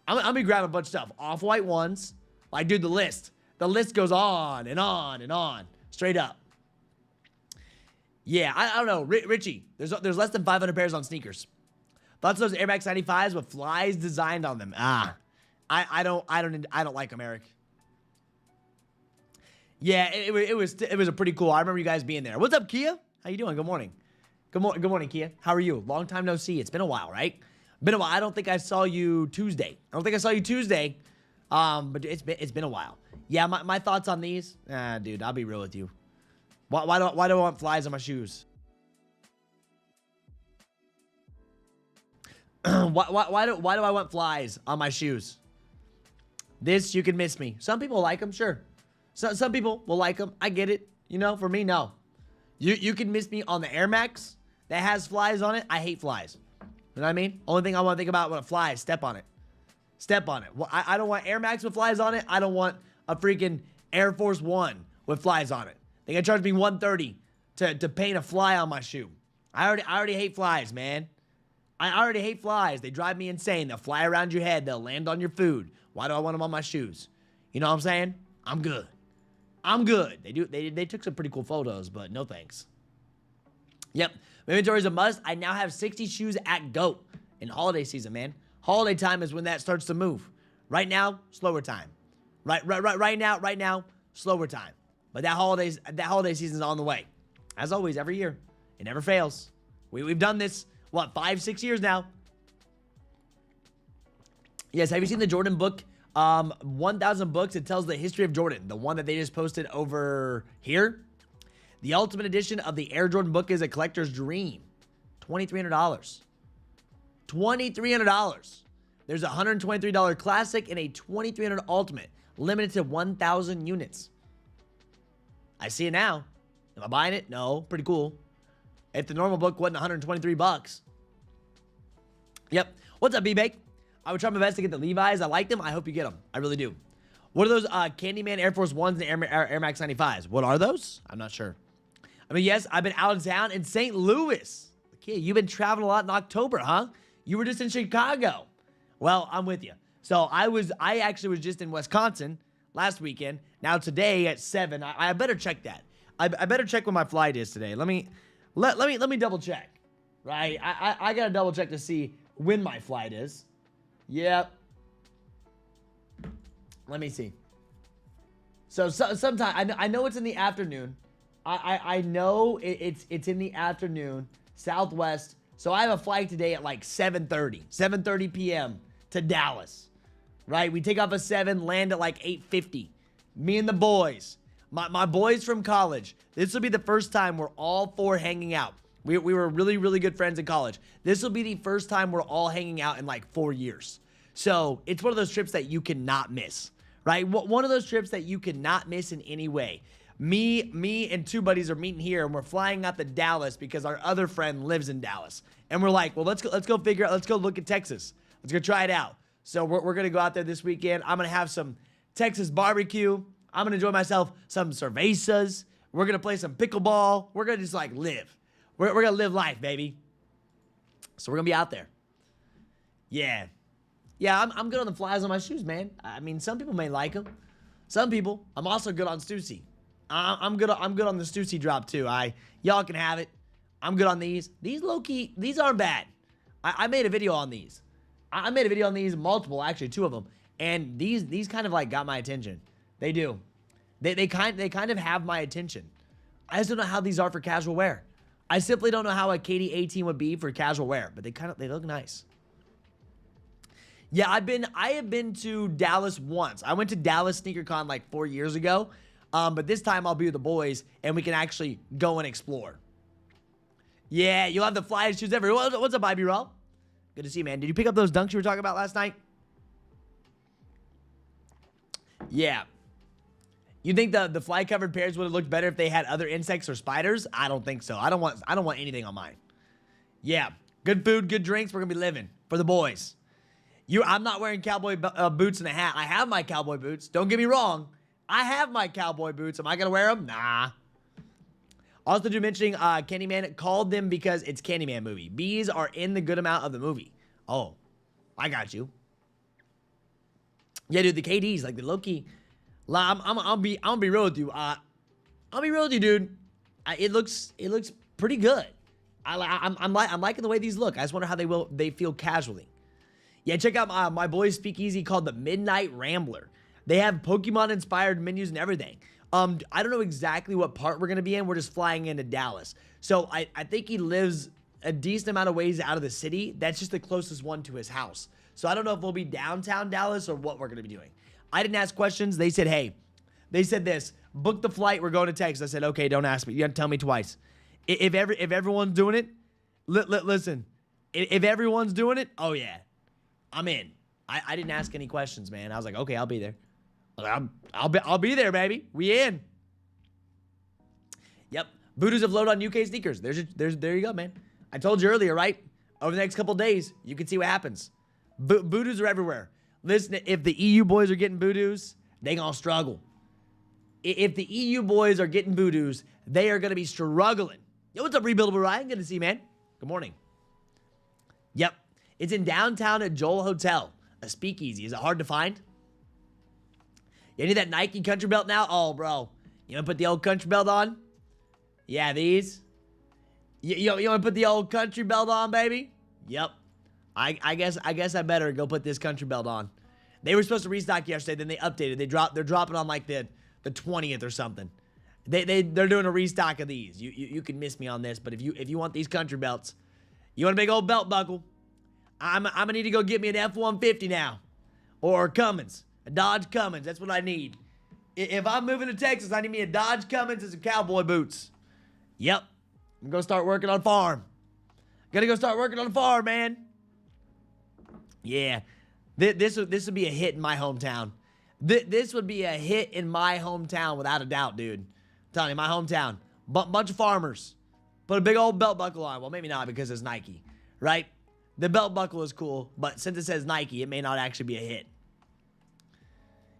I'll be grabbing a bunch of stuff. Off-white ones. Like, dude, the list. The list goes on and on and on. Straight up. Yeah, I don't know. Richie, there's less than 500 pairs on sneakers. Thoughts of those Air Max 95s with flies designed on them. I don't like them, Eric. Yeah, it was a pretty cool. I remember you guys being there. What's up, Kia? How you doing? Good morning. Good morning, Kia. How are you? Long time no see. It's been a while, right? Been a while. I don't think I saw you Tuesday. But it's been a while. Yeah, my thoughts on these. Dude, I'll be real with you. Why do I want flies on my shoes? why do I want flies on my shoes? This, you can miss me. Some people like them, sure. Some people will like them. I get it. You know, for me, no. You can miss me on the Air Max that has flies on it. I hate flies. You know what I mean? Only thing I want to think about when a fly is step on it. Step on it. Well, I don't want Air Max with flies on it. I don't want a freaking Air Force One with flies on it. They gonna charge me $130 to paint a fly on my shoe. I already hate flies, man. I already hate flies. They drive me insane. They'll fly around your head. They'll land on your food. Why do I want them on my shoes? You know what I'm saying? I'm good. I'm good. They took some pretty cool photos, but no thanks. Yep. My inventory is a must. I now have 60 shoes at GOAT in holiday season, man. Holiday time is when that starts to move. Right now, slower time. Right now, slower time. But that holiday season is on the way. As always, every year. It never fails. We've done this, what, 5-6 years now? Yes, have you seen the Jordan book? 1,000 books. It tells the history of Jordan. The one that they just posted over here. The Ultimate Edition of the Air Jordan book is a collector's dream. $2,300. $2,300. There's a $123 Classic and a $2,300 Ultimate, limited to 1,000 units. I see it now. Am I buying it? No. Pretty cool. If the normal book wasn't 123 bucks. Yep. What's up, B-Bake? I would try my best to get the Levi's. I like them. I hope you get them. I really do. What are those Candyman Air Force 1s and Air Max 95s? What are those? I'm not sure. I mean, yes, I've been out of town in St. Louis. Okay, you've been traveling a lot in October, huh? You were just in Chicago. Well, I'm with you. So I actually was just in Wisconsin last weekend. Now today at 7, I better check that. I better check when my flight is today. Let me double check. Right? I gotta double check to see when my flight is. Yep. Let me see. So sometime I know it's in the afternoon. I know it's in the afternoon, Southwest. So I have a flight today at like 7:30 p.m. to Dallas. Right? We take off at 7, land at like 8:50. Me and the boys. My boys from college. This will be the first time we're all 4 hanging out. We were really, really good friends in college. This will be the first time we're all hanging out in like 4 years. So it's one of those trips that you cannot miss, right? One of those trips that you cannot miss in any way. Me and 2 buddies are meeting here, and we're flying out to Dallas because our other friend lives in Dallas. And we're like, well, let's go figure out, let's go look at Texas. Let's go try it out. So we're going to go out there this weekend. I'm going to have some Texas barbecue. I'm going to enjoy myself some cervezas. We're going to play some pickleball. We're going to just like live. We're going to live life, baby. So we're going to be out there. Yeah. Yeah, I'm good on the flies on my shoes, man. I mean, some people may like them. Some people. I'm also good on Stussy. I'm good on the Stussy drop too. Y'all can have it. I'm good on these. These low-key, these aren't bad. I made a video on these. I made a video on these, multiple, actually, 2 of them. And these kind of like got my attention. They do. They kind of have my attention. I just don't know how these are for casual wear. I simply don't know how a Kckd 18 would be for casual wear, but they look nice. Yeah, I have been to Dallas once. I went to Dallas SneakerCon like 4 years ago. But this time I'll be with the boys and we can actually go and explore. Yeah, you'll have the flyest shoes ever. What's up, IB Roll? Good to see you, man. Did you pick up those dunks you were talking about last night? Yeah. You think the fly covered pairs would have looked better if they had other insects or spiders? I don't think so. I don't want anything on mine. Yeah. Good food, good drinks. We're gonna be living for the boys. I'm not wearing cowboy boots and a hat. I have my cowboy boots. Don't get me wrong. I have my cowboy boots. Am I gonna wear them? Nah. Also, mentioning Candyman called them because it's Candyman movie. Bees are in the good amount of the movie. Oh, I got you. Yeah, dude, the KDs, like the Lowkey. I'll be real with you. I'll be real with you, dude. It looks pretty good. I'm liking the way these look. I just wonder how they feel casually. Yeah, check out my boys' speakeasy called the Midnight Rambler. They have Pokemon-inspired menus and everything. I don't know exactly what part we're going to be in. We're just flying into Dallas. So I think he lives a decent amount of ways out of the city. That's just the closest one to his house. So I don't know if we'll be downtown Dallas or what we're going to be doing. I didn't ask questions. They said, hey, they said this, book the flight. We're going to Texas. I said, okay, don't ask me. You got to tell me twice. If everyone's doing it, listen, if everyone's doing it, oh yeah, I'm in. I didn't ask any questions, man. I was like, okay, I'll be there. I'll be there, baby. We in. Yep. Voodoo's have loaded on UK sneakers. There you go, man. I told you earlier, right? Over the next couple days, you can see what happens. Voodoo's are everywhere. Listen, if the EU boys are getting Voodoo's, they gonna struggle. If the EU boys are getting Voodoo's, they are gonna be struggling. Yo, what's up, Rebuildable Ryan? Good to see you, man. Good morning. Yep. It's in downtown at Joel Hotel. A speakeasy. Is it hard to find? You need that Nike country belt now? Oh, bro. You want to put the old country belt on? Yeah, these. You want to put the old country belt on, baby? Yep. I guess I better go put this country belt on. They were supposed to restock yesterday, then they updated. They're dropping on like the 20th or something. They're doing a restock of these. You can miss me on this, but if you want these country belts, you want a big old belt buckle, I'm gonna need to go get me an F-150 now, or Cummins, a Dodge Cummins. That's what I need. If I'm moving to Texas, I need me a Dodge Cummins and some cowboy boots. Yep. I'm going to start working on farm. Gotta go start working on the farm, man. Yeah. This would be a hit in my hometown. This would be a hit in my hometown without a doubt, dude. I'm telling you, my hometown. Bunch of farmers. Put a big old belt buckle on. Well, maybe not because it's Nike, right? The belt buckle is cool, but since it says Nike, it may not actually be a hit.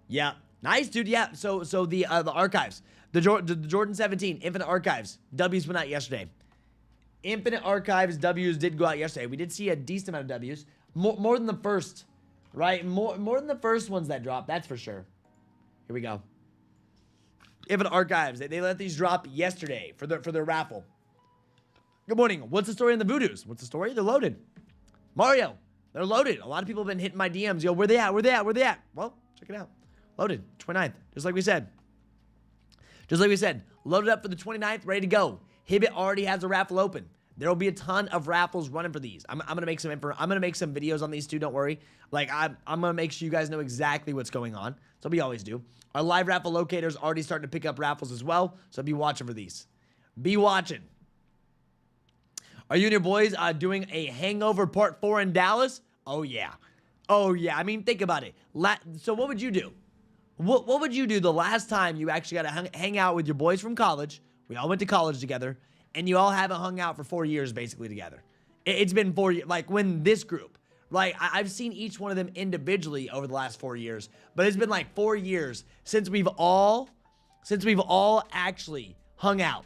Yeah. Nice, dude. Yeah. So the archives. The Jordan 17 Infinite Archives. W's went out yesterday. Infinite Archives W's did go out yesterday. We did see a decent amount of W's. More than the first, right? More than the first ones that dropped, that's for sure. Here we go. Infinite Archives. They let these drop yesterday for their raffle. Good morning. What's the story on the Voodoos? What's the story? They're loaded. Mario, they're loaded. A lot of people have been hitting my DMs. Yo, where they at? Where they at? Where they at? Well, check it out. Loaded. 29th. Just like we said. Just like we said. Loaded up for the 29th. Ready to go. Hibbit already has a raffle open. There will be a ton of raffles running for these. I'm gonna make some videos on these too. Don't worry. Like I'm gonna make sure you guys know exactly what's going on. So we always do. Our live raffle locator is already starting to pick up raffles as well. So be watching for these. Be watching. Are you and your boys doing a Hangover Part 4 in Dallas? Oh yeah. Oh yeah. I mean, think about it. So what would you do? What would you do the last time you actually got to hang out with your boys from college? We all went to college together, and you all haven't hung out for 4 years basically together. It's been 4 years, like when this group, like I've seen each one of them individually over the last 4 years, but it's been like 4 years since we've all actually hung out.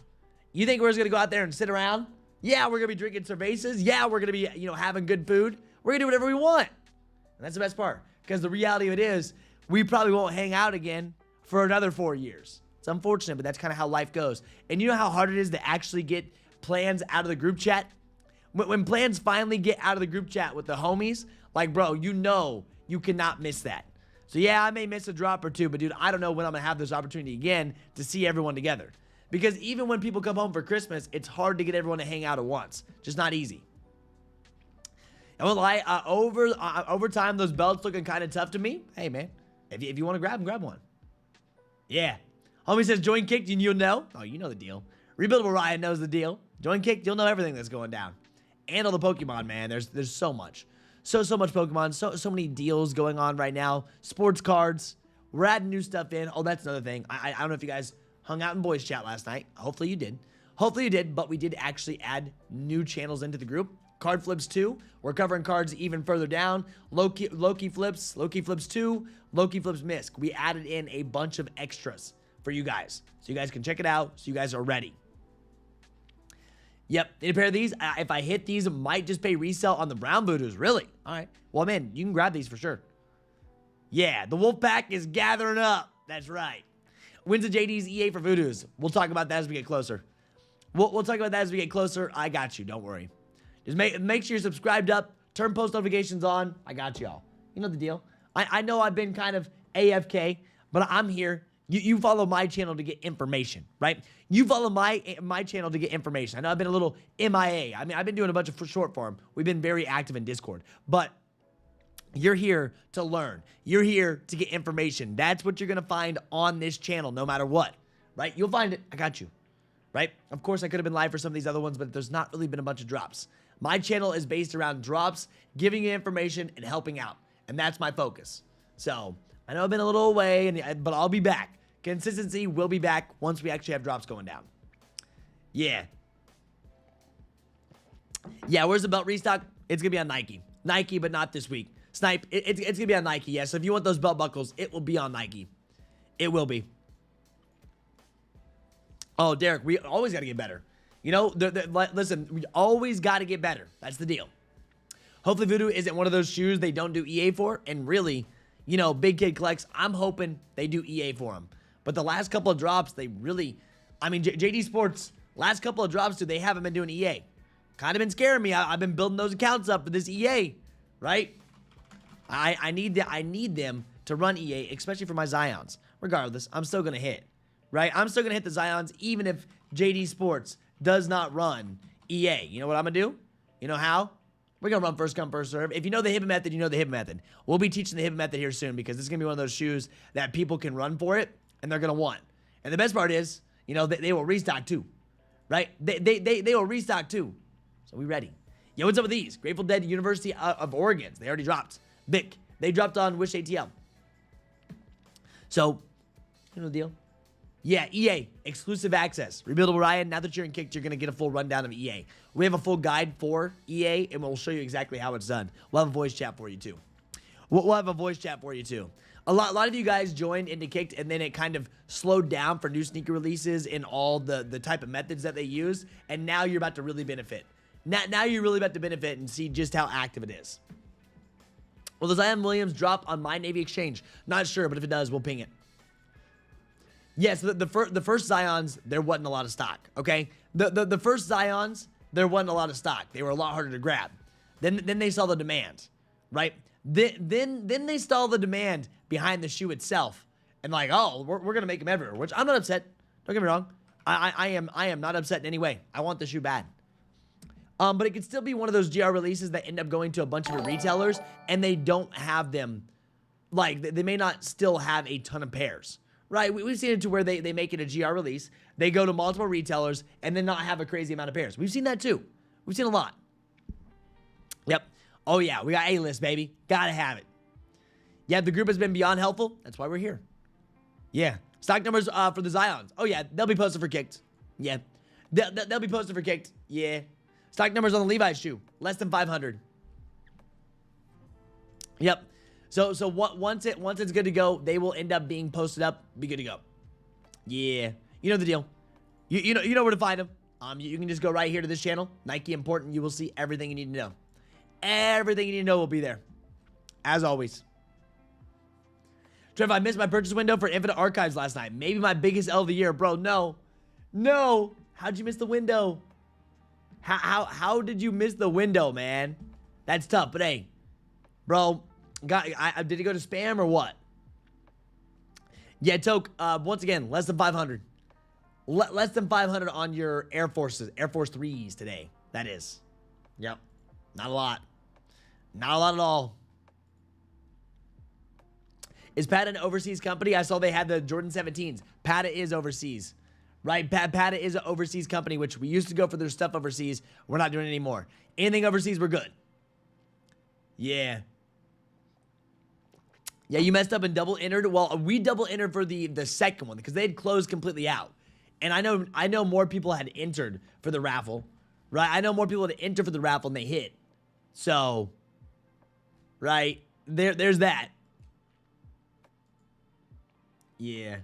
You think we're just gonna go out there and sit around? Yeah, we're gonna be drinking cervezas. Yeah, we're gonna be having good food. We're gonna do whatever we want, and that's the best part. Because the reality of it is, we probably won't hang out again for another 4 years. It's unfortunate, but that's kind of how life goes. And you know how hard it is to actually get plans out of the group chat? When plans finally get out of the group chat with the homies, like, bro, you cannot miss that. So, yeah, I may miss a drop or two, but, dude, I don't know when I'm going to have this opportunity again to see everyone together. Because even when people come home for Christmas, it's hard to get everyone to hang out at once. Just not easy. I won't lie, over time, those belts looking kind of tough to me. Hey, man, if you want to grab them, grab one. Yeah. Homie says, join Kckd and you'll know. Oh, you know the deal. Rebuildable Ryan knows the deal. Join Kckd, you'll know everything that's going down. And all the Pokemon, man. There's so much. So much Pokemon. So many deals going on right now. Sports cards. We're adding new stuff in. Oh, that's another thing. I don't know if you guys hung out in boys chat last night. Hopefully you did. But we did actually add new channels into the group. Card Flips 2. We're covering cards even further down. Lowkey Flips. Lowkey Flips 2. Lowkey Flips Misc. We added in a bunch of extras for you guys, so you guys can check it out, so you guys are ready. Yep, need a pair of these. If I hit these, it might just pay resell on the brown Voodoos. Really? All right. Well, man, you can grab these for sure. Yeah, the wolf pack is gathering up. That's right. Wins a JD's EA for Voodoos. We'll talk about that as we get closer. We'll talk about that as we get closer. I got you. Don't worry. Just make sure you're subscribed up. Turn post notifications on. I got y'all. You know the deal. I know I've been kind of AFK, but I'm here. You follow my channel to get information, right? You follow my channel to get information. I know I've been a little MIA. I mean, I've been doing a bunch of short form. We've been very active in Discord. But you're here to learn. You're here to get information. That's what you're going to find on this channel no matter what, right? You'll find it. I got you, right? Of course, I could have been live for some of these other ones, but there's not really been a bunch of drops. My channel is based around drops, giving you information, and helping out. And that's my focus. So, I know I've been a little away, but I'll be back. Consistency will be back once we actually have drops going down. Yeah. Yeah, where's the belt restock? It's going to be on Nike. Nike, but not this week. Snipe, it's going to be on Nike, yeah. So if you want those belt buckles, it will be on Nike. It will be. Oh, Derek, we always got to get better. You know, listen, we always got to get better. That's the deal. Hopefully Voodoo isn't one of those shoes they don't do EA for. And really, you know, Big Kid Collects, I'm hoping they do EA for them. But the last couple of drops, they really, I mean, JD Sports, last couple of drops, dude, they haven't been doing EA. Kind of been scaring me. I've been building those accounts up for this EA, right? I need them to run EA, especially for my Zions. Regardless, I'm still going to hit, right? I'm still going to hit the Zions even if JD Sports does not run EA. You know what I'm going to do? You know how? We're going to run first come, first serve. If you know the Hibbit method, you know the Hibbit method. We'll be teaching the Hibbit method here soon because this is going to be one of those shoes that people can run for it and they're going to want. And the best part is, you know, they will restock too, right? They will restock too. So we ready. Yo, what's up with these? Grateful Dead University of Oregon. They already dropped. Vic. They dropped on Wish ATL. So, you know the deal? Yeah, EA. Exclusive access. Rebuildable Ryan. Now that you're in Kckd, you're going to get a full rundown of EA. We have a full guide for EA, and we'll show you exactly how it's done. We'll have a voice chat for you, too. We'll have a voice chat for you, too. A lot of you guys joined into Kckd, and then it kind of slowed down for new sneaker releases and all the type of methods that they use, and now you're about to really benefit. Now you're really about to benefit and see just how active it is. Will the Zion Williams drop on My Navy Exchange? Not sure, but if it does, we'll ping it. Yes, the first Zions, there wasn't a lot of stock, okay? The first Zions, there wasn't a lot of stock. They were a lot harder to grab. Then they saw the demand, right? Then they saw the demand behind the shoe itself. And like, oh, we're going to make them everywhere, which I'm not upset. Don't get me wrong. I am not upset in any way. I want the shoe bad. But it could still be one of those GR releases that end up going to a bunch of retailers and they don't have them, like, they may not still have a ton of pairs, right? We've seen it to where they make it a GR release, they go to multiple retailers, and then not have a crazy amount of pairs. We've seen that too. We've seen a lot. Yep. Oh, yeah, we got A-list, baby. Gotta have it. Yeah, the group has been beyond helpful. That's why we're here. Yeah. Stock numbers for the Zions. Oh, yeah, they'll be posted for Kckd. Yeah. They'll be posted for Kckd. Yeah. Stock numbers on the Levi shoe, less than 500. Yep. So once it's good to go, they will end up being posted up, be good to go. Yeah. You know the deal. You know where to find them. You can just go right here to this channel, Nike Important. You will see everything you need to know. Everything you need to know will be there, as always. Trev, I missed my purchase window for Infinite Archives last night. Maybe my biggest L of the year, bro. No. How'd you miss the window? How did you miss the window, man? That's tough, but hey, bro, did it go to spam or what? Yeah, Toke, once again, less than 500. Less than 500 on your Air Force 3s today. That is. Yep. Not a lot. Not a lot at all. Is Pata an overseas company? I saw they had the Jordan 17s. Pata is overseas. Right, Pata is an overseas company, which we used to go for their stuff overseas. We're not doing it anymore. Anything overseas, we're good. Yeah. Yeah, you messed up and double entered. Well, we double entered for the second one because they had closed completely out. And I know more people had entered for the raffle. Right? I know more people had entered for the raffle and they hit. So, right, there's that. Yeah.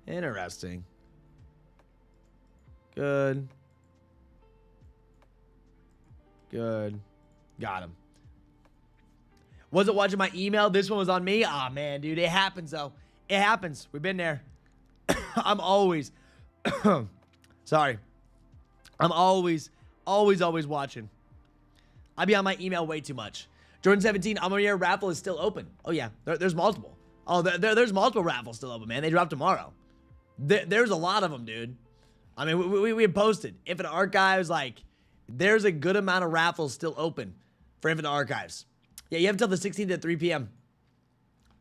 Interesting. Good. Got him. Wasn't watching my email. This one was on me. Aw, man, dude. It happens, though. It happens. We've been there. I'm always... Sorry. I'm always watching. I be on my email way too much. Jordan 17 Amarier raffle is still open. Oh, yeah. There's multiple. Oh, there's multiple raffles still open, man. They drop tomorrow. There's a lot of them, dude. I mean, we had posted Infinite Archives. Like, there's a good amount of raffles still open for Infinite Archives. Yeah, you have until the 16th at 3 p.m.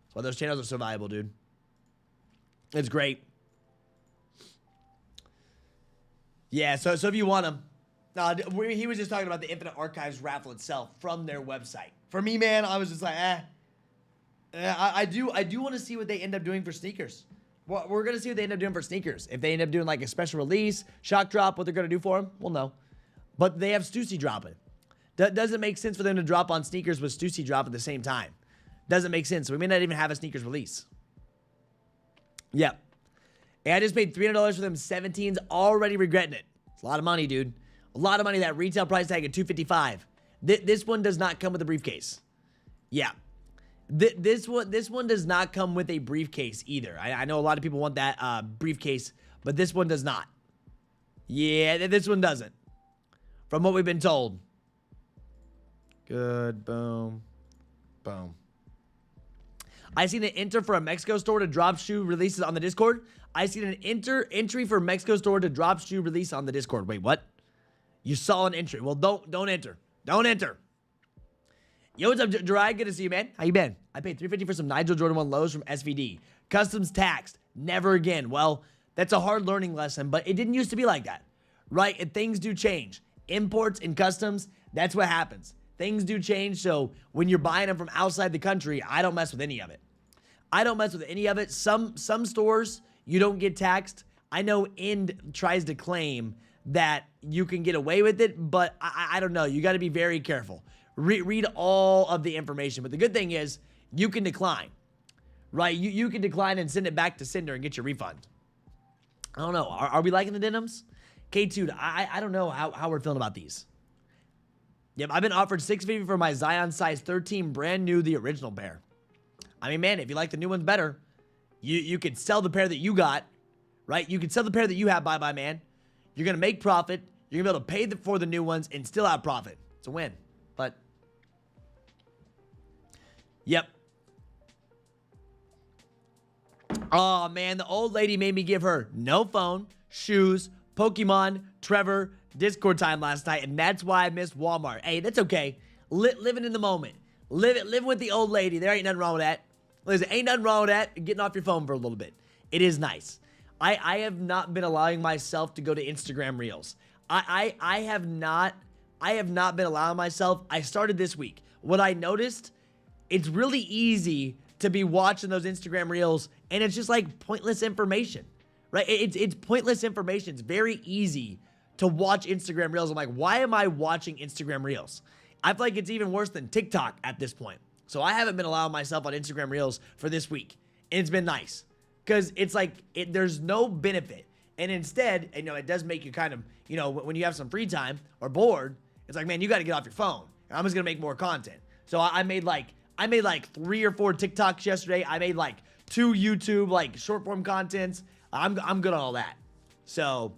That's why those channels are so valuable, dude. It's great. Yeah, so if you want them, he was just talking about the Infinite Archives raffle itself from their website. For me, man, I was just like, I do want to see what they end up doing for sneakers. Well, we're going to see what they end up doing for sneakers. If they end up doing like a special release, shock drop, what they're going to do for them, we'll know. But they have Stussy dropping. Doesn't make sense for them to drop on sneakers with Stussy drop at the same time. Doesn't make sense. We may not even have a sneakers release. Yep. Yeah, I just paid $300 for them 17s, already regretting it. It's a lot of money, dude. A lot of money. That retail price tag at $255. This one does not come with a briefcase. Yeah. This one does not come with a briefcase either. I know a lot of people want that briefcase, but this one does not. Yeah, this one doesn't. From what we've been told. Good. Boom. Boom. I seen an enter for a Mexico store to drop shoe releases on the Discord. I seen an entry for Mexico store to drop shoe release on the Discord. Wait, what? You saw an entry. Well, don't enter. Don't enter. Yo, what's up, Jiraiya? Good to see you, man. How you been? I paid $350 for some Nigo Jordan 1 lows from SVD. Customs taxed. Never again. Well, That's a hard learning lesson, but it didn't used to be like that, right? And things do change. Imports and customs, that's what happens. Things do change, so when you're buying them from outside the country, I don't mess with any of it. I don't mess with any of it. Some stores, you don't get taxed. I know Ind tries to claim that you can get away with it, but I don't know. You got to be very careful. Read all of the information. But the good thing is you can decline, right? You can decline and send it back to Cinder and get your refund. I don't know. Are we liking the denims? Kckd, I don't know how we're feeling about these. Yep, I've been offered $650 for my Zion size 13 brand new, the original pair. I mean, man, if you like the new ones better, you could sell the pair that you got, right? You could sell the pair that you have, bye-bye, man. You're going to make profit. You're going to be able to pay for the new ones and still have profit. It's a win. But, yep. Oh, man, the old lady made me give her no phone, shoes, Pokemon, Trevor, Discord time last night, and that's why I missed Walmart. Hey, that's okay. Living in the moment. Living with the old lady. There ain't nothing wrong with that. Listen, ain't nothing wrong with that. Getting off your phone for a little bit. It is nice. I have not been allowing myself to go to Instagram Reels. I have not been allowing myself. I started this week. What I noticed, it's really easy to be watching those Instagram Reels, and it's just like pointless information, right? It's pointless information. It's very easy to watch Instagram Reels. I'm like, why am I watching Instagram Reels? I feel like it's even worse than TikTok at this point. So I haven't been allowing myself on Instagram Reels for this week. And it's been nice. Because it's like, there's no benefit. And instead, it does make you kind of, when you have some free time or bored, it's like, man, you got to get off your phone. And I'm just going to make more content. So I made like 3 or 4 TikToks yesterday. I made like 2 YouTube, like short form contents. I'm good on all that. So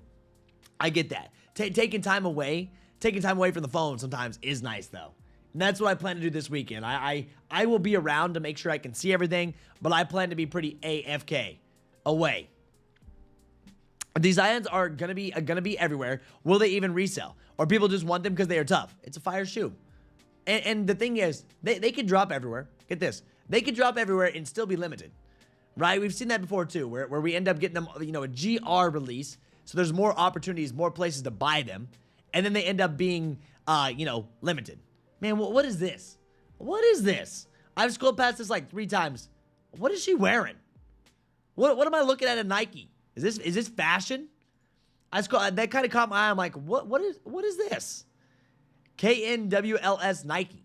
I get that. Taking time away from the phone sometimes is nice though. And that's what I plan to do this weekend. I will be around to make sure I can see everything, but I plan to be pretty AFK away. These Zions are gonna be everywhere. Will they even resell? Or people just want them because they are tough? It's a fire shoe. And the thing is, they could drop everywhere. Get this. They could drop everywhere and still be limited. Right? We've seen that before too, where we end up getting them, a GR release. So there's more opportunities, more places to buy them. And then they end up being, limited. Man, what is this? What is this? I've scrolled past this like 3 times. What is she wearing? What am I looking at Nike? Is this fashion? That kind of caught my eye. I'm like, what is this? KNWLS Nike.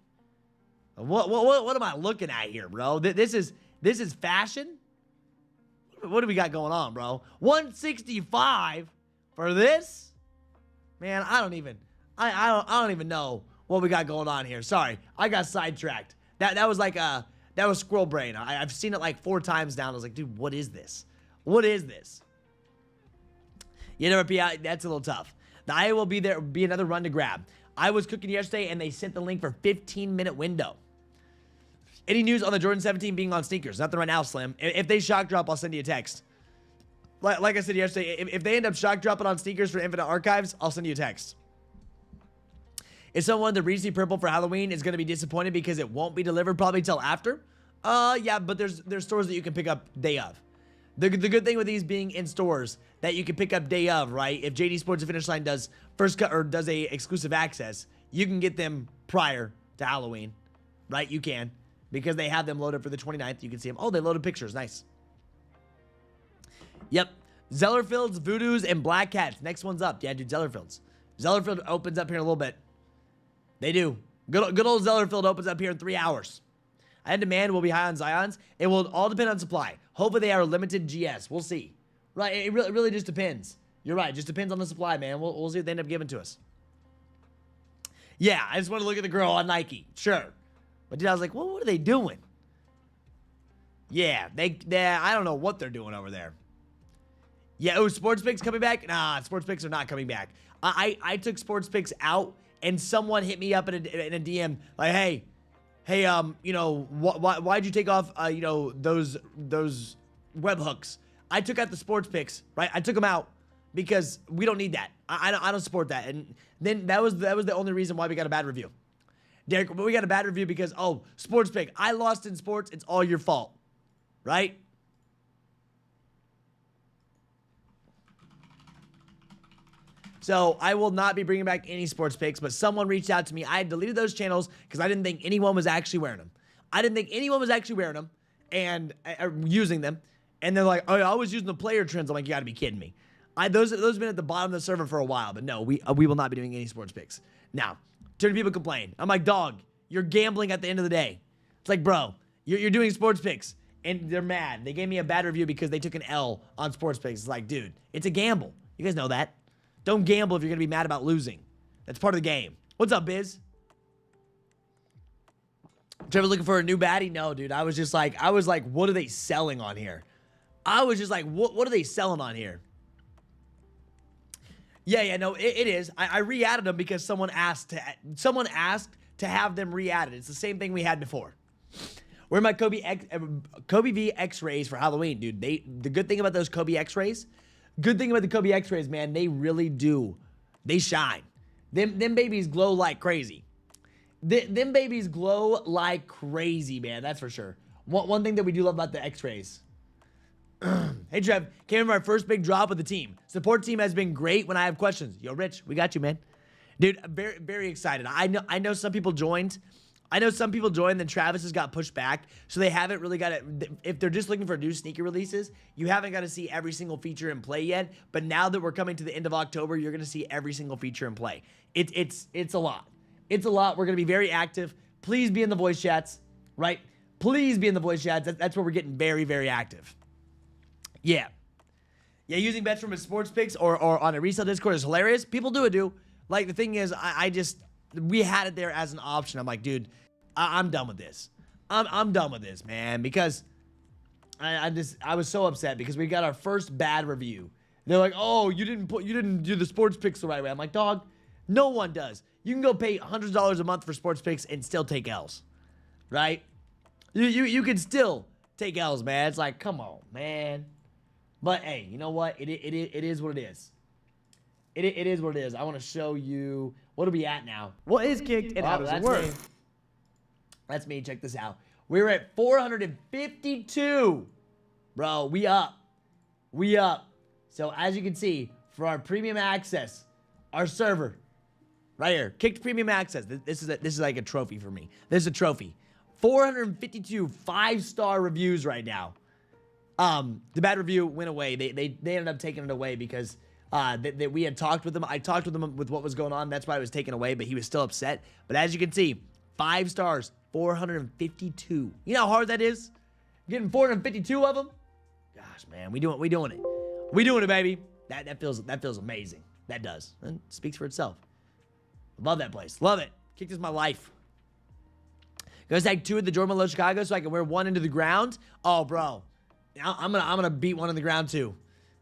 What am I looking at here, bro? This is fashion? What do we got going on, bro? 165 for this? Man, I don't even know what we got going on here. Sorry, I got sidetracked. That was like that was squirrel brain. I've seen it like 4 times now. I was like, dude, what is this? What is this? You never be out. That's a little tough. The IA will be another run to grab. I was cooking yesterday and they sent the link for 15-minute window. Any news on the Jordan 17 being on sneakers? Nothing right now, Slim. If they shock drop, I'll send you a text. Like I said yesterday, if they end up shock dropping on sneakers for Infinite Archives, I'll send you a text. If someone the Reese's Purple for Halloween is going to be disappointed because it won't be delivered probably till after. Yeah, but there's stores that you can pick up day of. The good thing with these being in stores that you can pick up day of, right? If JD Sports and Finish Line does first cut or does a exclusive access, you can get them prior to Halloween, right? You can, because they have them loaded for the 29th. You can see them. Oh, they loaded pictures. Nice. Yep. Zellerfelds, Voodoos, and Black Cats. Next one's up. Yeah, dude, Zellerfelds. Zellerfeld opens up here in a little bit. They do. Good old Zellerfeld opens up here in 3 hours. And demand will be high on Zions. It will all depend on supply. Hopefully they are limited GS. We'll see. Right? It really just depends. You're right. It just depends on the supply, man. We'll see what they end up giving to us. Yeah, I just want to look at the girl on Nike. Sure. But dude, I was like, well, what are they doing? Yeah, I don't know what they're doing over there. Yeah, oh, Sports Picks coming back? Nah, Sports Picks are not coming back. I took Sports Picks out, and someone hit me up in a DM like, hey, why'd you take off, those webhooks? I took out the Sports Picks, right? I took them out because we don't need that. I don't support that. And then that was the only reason why we got a bad review. Derek, we got a bad review because, Sports Pick, I lost in sports. It's all your fault, right? So I will not be bringing back any sports picks, but someone reached out to me. I had deleted those channels because I didn't think anyone was actually wearing them. I didn't think anyone was actually wearing them and using them. And they're like, oh, I was using the player trends. I'm like, you got to be kidding me. Those have been at the bottom of the server for a while, but no, we will not be doing any sports picks. Now, certain people complain. I'm like, dog, you're gambling at the end of the day. It's like, bro, you're doing sports picks. And they're mad. They gave me a bad review because they took an L on sports picks. It's like, dude, it's a gamble. You guys know that. Don't gamble if you're going to be mad about losing. That's part of the game. What's up, Biz? Trevor looking for a new baddie? No, dude. I was like, what are they selling on here? I was just like, what are they selling on here? Yeah, no, it is. I re-added them because someone asked to have them re-added. It's the same thing we had before. Where my Kobe V X-rays for Halloween, dude. The good thing about those Kobe X-rays, man, they really do. They shine. Them babies glow like crazy. Them babies glow like crazy, man. That's for sure. One thing that we do love about the X-rays. Hey, Trev. Came in our first big drop with the team. Support team has been great when I have questions. Yo, Rich, we got you, man. Dude, I'm very, very excited. I know some people joined. Then Travis has got pushed back, so they haven't really got it. If they're just looking for new sneaker releases, you haven't got to see every single feature in play yet. But now that we're coming to the end of October, you're going to see every single feature in play. It's a lot. It's a lot. We're going to be very active. Please be in the voice chats, right? Please be in the voice chats. That's where we're getting very, very active. Yeah, using bets from a sports picks or on a resale Discord is hilarious. People do. Like, the thing is, we had it there as an option. I'm like, dude, I'm done with this. I'm done with this, man, because I was so upset because we got our first bad review. They're like, oh, you didn't do the sports picks the right way. I'm like, dog, no one does. You can go pay $100 a month for sports picks and still take L's, right? You can still take L's, man. It's like, come on, man. But hey, you know what? It is what it is. It is what it is. I want to show you, what are we at now? What is Kckd and how does it work? That's me. Check this out. We're at 452. Bro, we up. So as you can see, for our premium access, our server, right here, Kckd Premium Access. This is like a trophy for me. This is a trophy. 452 5-star reviews right now. The bad review went away. They ended up taking it away because we had talked with them. I talked with them with what was going on. That's why it was taken away, but he was still upset. But as you can see, 5 stars, 452. You know how hard that is? Getting 452 of them? Gosh, man, we doing it. We doing it, baby. That feels amazing. That does. And it speaks for itself. Love that place. Love it. Kckd is my life. Gonna tag 2 of the Jordan Low Chicago so I can wear 1 into the ground. Oh, bro. I'm gonna beat 1 in the ground too.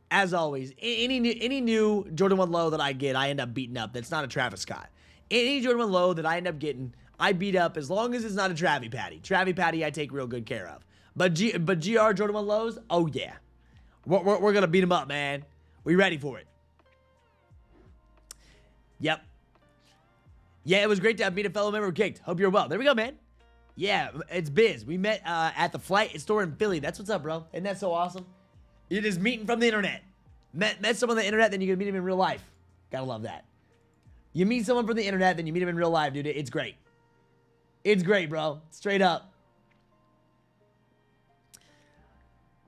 As always, any new Jordan 1 Low that I get, I end up beating up. That's not a Travis Scott. Any Jordan 1 Low that I end up getting, I beat up as long as it's not a Travie Patty. Travie Patty I take real good care of. But GR Jordan 1 Lows, oh yeah. We're gonna beat them up, man. We ready for it. Yep. Yeah, it was great to meet a fellow member of Kckd. Hope you're well. There we go, man. Yeah, it's Biz. We met at the Flight store in Philly. That's what's up, bro. Isn't that so awesome? You're just meeting from the internet. Met someone on the internet, then you're going to meet him in real life. Gotta love that. You meet someone from the internet, then you meet him in real life, dude. It's great. It's great, bro. Straight up.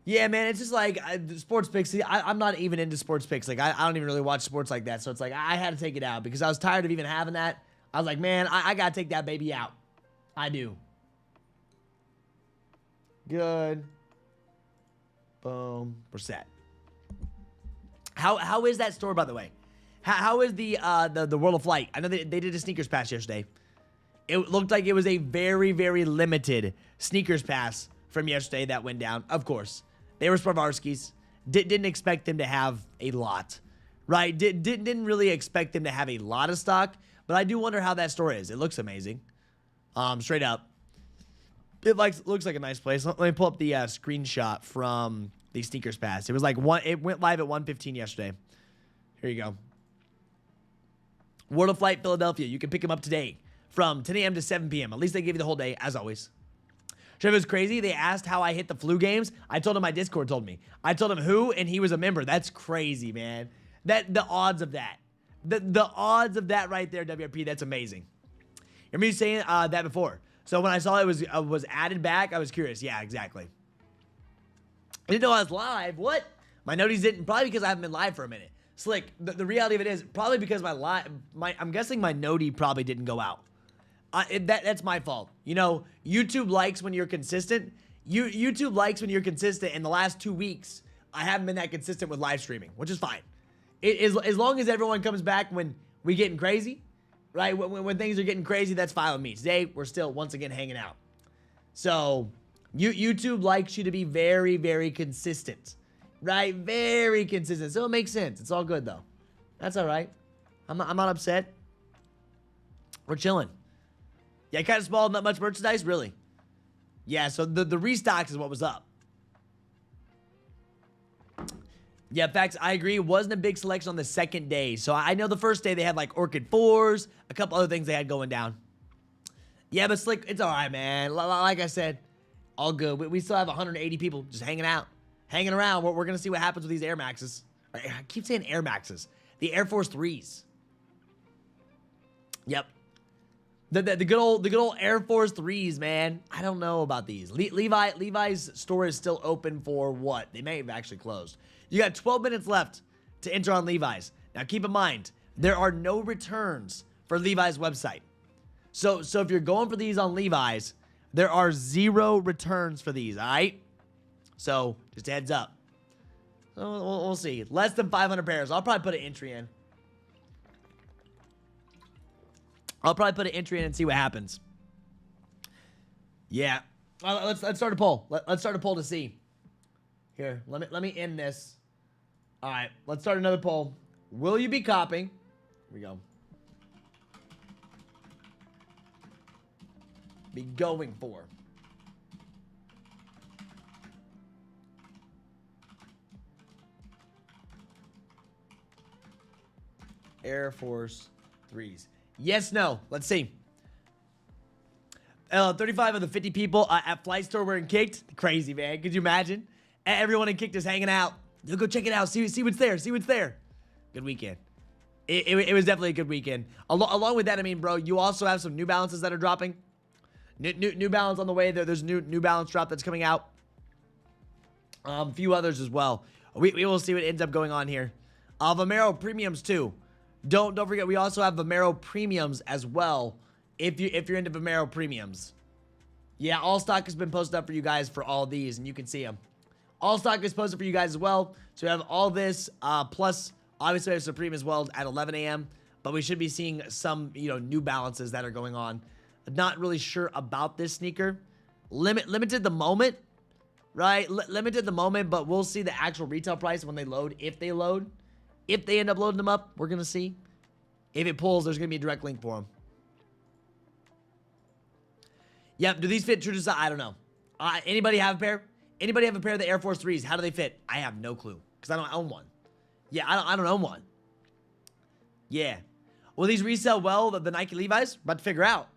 Yeah, man, it's just like sports picks. See, I'm not even into sports picks. Like, I don't even really watch sports like that. So it's like I had to take it out because I was tired of even having that. I was like, man, I got to take that baby out. I do. Good. Boom. We're set. How is that store, by the way? How is the World of Flight? I know they did a sneakers pass yesterday. It looked like it was a very, very limited sneakers pass from yesterday that went down. Of course, they were Sparvarskis. Didn't expect them to have a lot, right? Didn't really expect them to have a lot of stock. But I do wonder how that store is. It looks amazing. Straight up. It looks like a nice place. Let me pull up the screenshot from the sneakers pass. It was like it went live at 1:15 yesterday. Here you go. World of Flight Philadelphia. You can pick them up today from 10 a.m. to 7 p.m. At least they give you the whole day, as always. Trev was crazy. They asked how I hit the flu games. I told him my Discord told me. I told him who, and he was a member. That's crazy, man. The odds of that. The odds of that right there, WRP, that's amazing. Remember you saying that before. So when I saw it was added back, I was curious. Yeah, exactly. I didn't know I was live. What? My noties didn't. Probably because I haven't been live for a minute. Slick, the reality of it is probably because I'm guessing my noti probably didn't go out. That's my fault. You know, YouTube likes when you're consistent. YouTube likes when you're consistent. In the last 2 weeks, I haven't been that consistent with live streaming, which is fine. As long as everyone comes back when we getting crazy, right? When things are getting crazy, that's fine with me. Today, we're still, once again, hanging out. So, YouTube likes you to be very, very consistent, right? Very consistent. So, it makes sense. It's all good, though. That's all right. I'm not upset. We're chilling. Yeah, kind of small, not much merchandise, really. Yeah, so the restocks is what was up. Yeah, facts, I agree. It wasn't a big selection on the second day. So I know the first day they had like Orchid 4s, a couple other things they had going down. Yeah, but Slick, it's all right, man. Like I said, all good. We still have 180 people just hanging out, hanging around. We're going to see what happens with these Air Maxes. I keep saying Air Maxes. The Air Force 3s. Yep. The good old Air Force 3s, man. I don't know about these. Levi's store is still open for what? They may have actually closed. You got 12 minutes left to enter on Levi's. Now keep in mind, there are no returns for Levi's website. So if you're going for these on Levi's, there are 0 returns for these, all right? So just a heads up. So we'll see. Less than 500 pairs. I'll probably put an entry in. And see what happens. Yeah. Let's start a poll. Let's start a poll to see. Here, let me end this. All right, let's start another poll. Will you be copying? Here we go. Be going for. Air Force 3s. Yes, no. Let's see. 35 of the 50 people at Flight Store were in Kckd. Crazy, man. Could you imagine? Everyone in Kckd is hanging out. You'll go check it out. See what's there. See what's there. Good weekend. It was definitely a good weekend. Along with that, I mean, bro, you also have some New Balances that are dropping. New Balance on the way. There's New Balance drop that's coming out. A few others as well. We will see what ends up going on here. Vomero Premiums too. Don't forget, we also have Vomero Premiums as well. If you're into Vomero Premiums. Yeah, all stock has been posted up for you guys for all these, and you can see them. All stock is posted for you guys as well. So we have all this, plus obviously we have Supreme as well at 11 a.m. But we should be seeing some, New Balances that are going on. Not really sure about this sneaker. Limited the moment, right? Limited the moment, but we'll see the actual retail price when they load, if they load. If they end up loading them up, we're going to see. If it pulls, there's going to be a direct link for them. Yep, do these fit true to size? I don't know. Anybody have a pair? Anybody have a pair of the Air Force 3s? How do they fit? I have no clue, because I don't own one. Yeah, I don't own one. Yeah. Will these resell well, the Nike Levi's? About to figure out.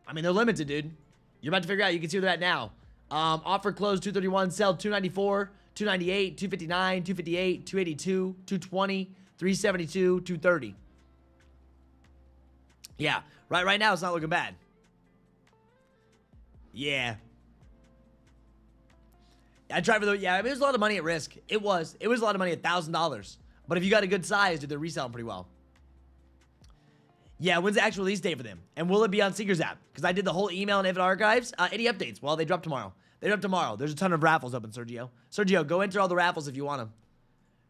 I mean, they're limited, dude. You're about to figure out. You can see where they're at now. Offer close 231, sell 294, 298, 259, 258, 282, 220, 372, 230. Yeah, right now it's not looking bad. Yeah. I tried for I mean, it was a lot of money at risk. It was a lot of money at $1,000. But if you got a good size, dude, they're reselling pretty well. Yeah, when's the actual release date for them? And will it be on Seeker's app? Because I did the whole email and Infinite Archives. Any updates? Well, they drop tomorrow. There's a ton of raffles open, Sergio. Sergio, go enter all the raffles if you want them.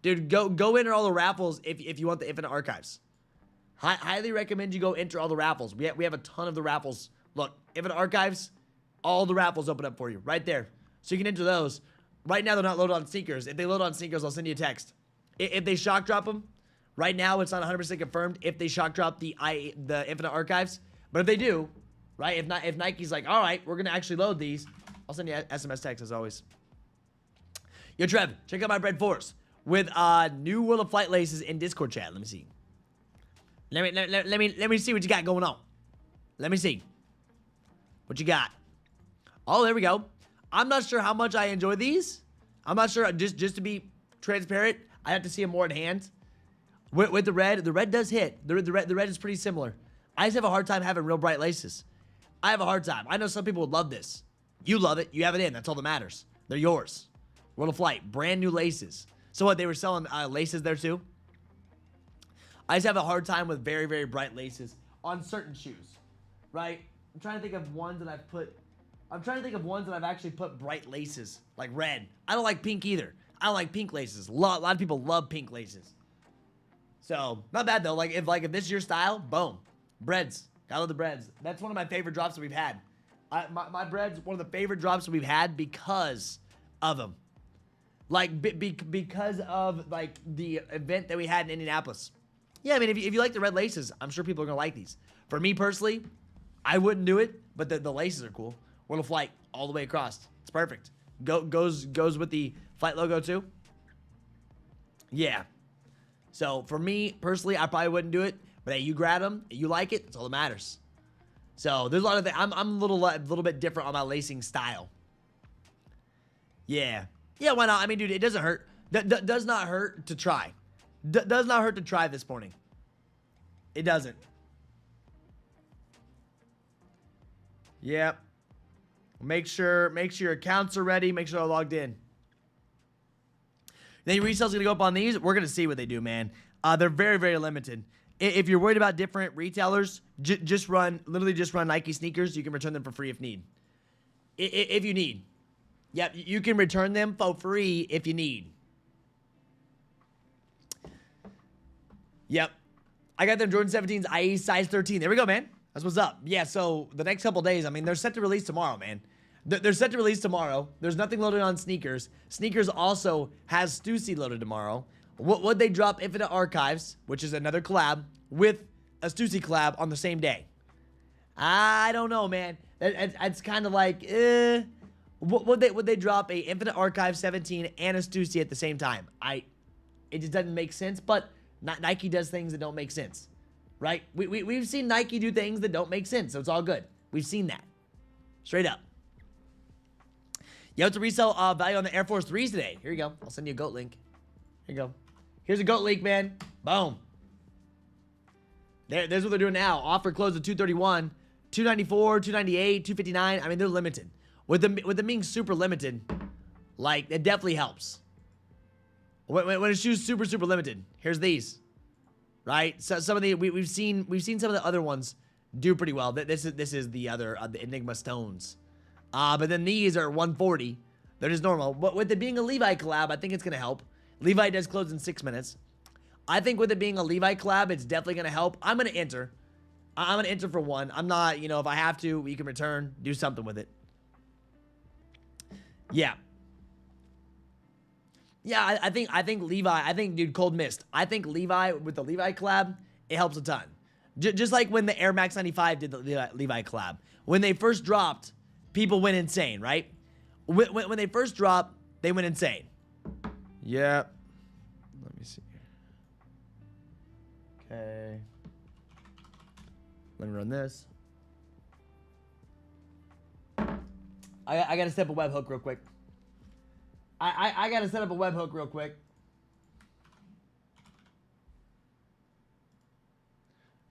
Dude, go enter all the raffles if you want the Infinite Archives. Highly recommend you go enter all the raffles. We have a ton of the raffles. Look, Infinite Archives, all the raffles open up for you right there. So you can enter those. Right now, they're not loaded on Sneakers. If they load on Sneakers, I'll send you a text. If they shock drop them, right now it's not 100% confirmed if they shock drop the Infinite Archives. But if they do, right? If Nike's like, all right, we're gonna actually load these, I'll send you SMS text as always. Yo, Trev, check out my Bread Force with new World of Flight laces in Discord chat. Let me see. Let me see what you got going on. Let me see what you got. Oh, there we go. I'm not sure how much I enjoy these. I'm not sure. Just to be transparent, I have to see them more in hand. With the red does hit. The red is pretty similar. I just have a hard time having real bright laces. I have a hard time. I know some people would love this. You love it. You have it in. That's all that matters. They're yours. World of Flight. Brand new laces. So what, they were selling laces there too? I just have a hard time with very, very bright laces on certain shoes, right? I'm trying to think of ones that I've actually put bright laces, like red. I don't like pink either. I don't like pink laces. A lot of people love pink laces. So, not bad though. Like if this is your style, boom. Breads. I love the breads. That's one of my favorite drops that we've had. My breads, one of the favorite drops that we've had because of them. Like, because of, like, the event that we had in Indianapolis. Yeah, I mean, if you like the red laces, I'm sure people are going to like these. For me personally, I wouldn't do it, but the laces are cool. World of Flight all the way across. It's perfect. Goes with the Flight logo too. Yeah. So, for me, personally, I probably wouldn't do it. But hey, you grab them, you like it, that's all that matters. So, there's a lot of things. I'm a little bit different on my lacing style. Yeah. Yeah, why not? I mean, dude, it doesn't hurt. Does not hurt to try. Does not hurt to try this morning. It doesn't. Yep. Make sure your accounts are ready. Make sure they're logged in. Then your resale's going to go up on these. We're going to see what they do, man. They're very, very limited. If you're worried about different retailers, literally just run Nike sneakers. You can return them for free if need. If you need. Yep, you can return them for free if you need. Yep. I got them Jordan 17s, IE size 13. There we go, man. That's what's up. Yeah, so the next couple days, I mean, they're set to release tomorrow, man. They're set to release tomorrow. There's nothing loaded on sneakers. Sneakers also has Stussy loaded tomorrow. Would they drop Infinite Archives, which is another collab, with a Stussy collab on the same day? I don't know, man. It's kind of like, would they drop a Infinite Archive 17 and a Stussy at the same time? It just doesn't make sense, but Nike does things that don't make sense, right? We've seen Nike do things that don't make sense, so it's all good. We've seen that. Straight up. You have to resell value on the Air Force 3s today. Here you go. I'll send you a GOAT link. Here you go. Here's a GOAT link, man. Boom. There's what they're doing now. Offer closed at 231, 294, 298, 259. I mean, they're limited. With them being super limited, like, it definitely helps. When a shoe's super limited, here's these, right? So some of we've seen some of the other ones do pretty well. This is the other the Enigma Stones, but then these are 140. They're just normal. But with it being a Levi collab, I think it's gonna help. Levi does close in 6 minutes. I think with it being a Levi collab, it's definitely gonna help. I'm gonna enter. I'm gonna enter for one. I'm not, if I have to, you can return, do something with it. Yeah. Yeah, I think Levi, dude, Cold Mist. I think Levi, with the Levi collab, it helps a ton. Just like when the Air Max 95 did the Levi collab. When they first dropped, people went insane, right? When they first dropped, they went insane. Yeah. Let me see. Okay. Let me run this. I gotta set up a webhook real quick. I gotta set up a webhook real quick.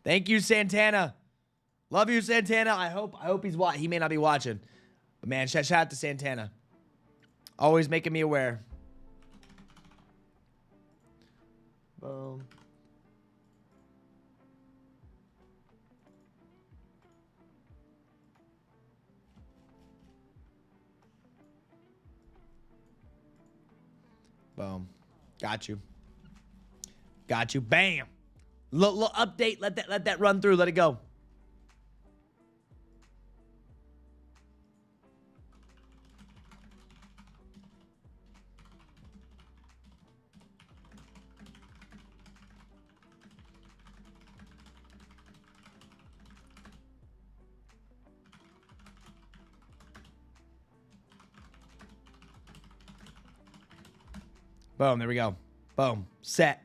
Thank you, Santana. Love you, Santana. I hope he's watching. He may not be watching, but man, shout out to Santana. Always making me aware. Boom. Boom. Got you. Got you. Bam. Little update. Let that run through. Let it go. Boom, there we go. Boom, set.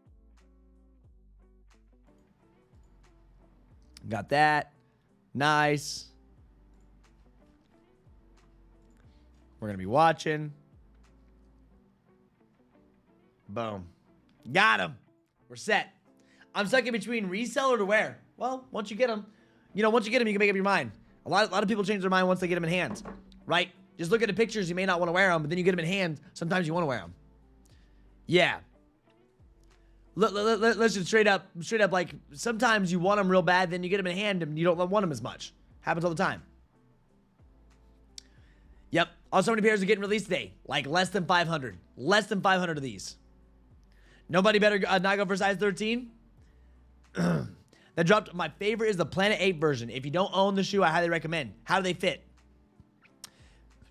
Got that. Nice. We're going to be watching. Boom. Got him. We're set. I'm stuck in between resell or to wear. Well, once you get them, you know, once you get them, you can make up your mind. A lot of people change their mind once they get them in hand, right? Just look at the pictures. You may not want to wear them, but then you get them in hand. Sometimes you want to wear them. Yeah. Let's just straight up, like, sometimes you want them real bad, then you get them in hand and you don't want them as much. Happens all the time. Yep. Also, how many pairs are getting released today? Like less than 500. Less than 500 of these. Nobody better not go for size 13. That dropped. My favorite is the Planet 8 version. If you don't own the shoe, I highly recommend. How do they fit?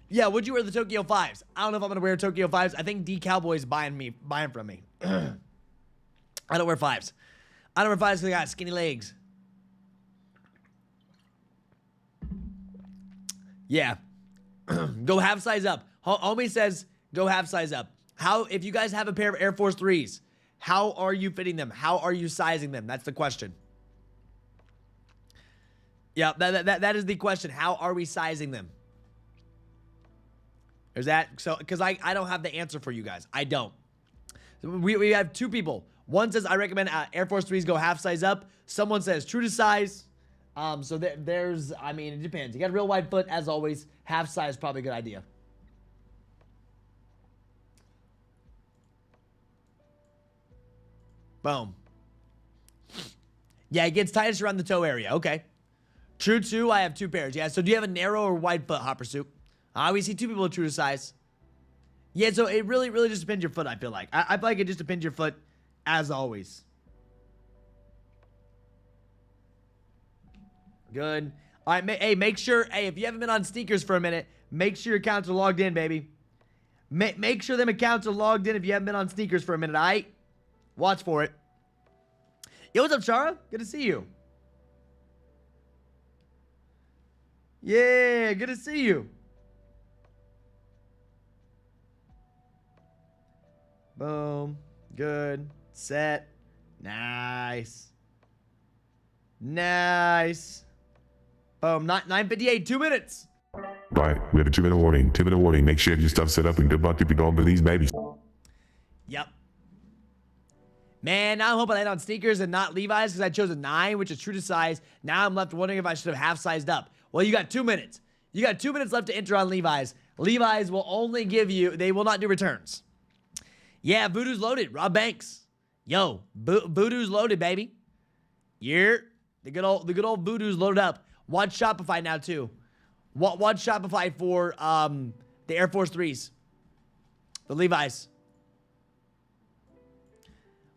Yeah, would you wear the Tokyo 5s? I don't know if I'm going to wear Tokyo 5s. I think D Cowboy's buying from me. I don't wear 5s. I don't wear 5s because I got skinny legs. Yeah. Go half size up. Homie says go half size up. How, if you guys have a pair of Air Force 3s, how are you fitting them? How are you sizing them? That's the question. Yeah, that is the question. How are we sizing them? Is that so? Because I don't have the answer for you guys. I don't. We have two people. One says I recommend Air Force 3s go half size up. Someone says true to size. So there's, I mean, it depends. You got a real wide foot, as always. Half size is probably a good idea. Boom. Yeah, it gets tightest around the toe area. Okay. True to, I have two pairs. Yeah, so do you have a narrow or wide foot, Hot Pursuit? I always see two people with true to size. Yeah, so it really just depends your foot, I feel like. I feel like it just depends your foot, as always. Good. All right, hey, make sure, hey, if you haven't been on sneakers for a minute, make sure your accounts are logged in, baby. Make sure them accounts are logged in if you haven't been on sneakers for a minute, all right? Watch for it. Yo, what's up, Chara? Good to see you. Yeah, good to see you. Boom. Good. Set. Nice. Nice. Boom. 9:58. 2 minutes. Right. We have a 2-minute warning. 2-minute warning. Make sure you have your stuff set up and good luck if you're going for these babies. Yep. Man, now I'm hoping I land on sneakers and not Levi's because I chose a 9, which is true to size. Now I'm left wondering if I should have half sized up. Well, you got 2 minutes. You got 2 minutes left to enter on Levi's. Levi's will only give you, they will not do returns. Yeah, Voodoo's loaded. Rob Banks. Yo, Voodoo's loaded, baby. Yeah. The good old Voodoo's loaded up. Watch Shopify now, too. Watch Shopify for the Air Force 3s. The Levi's.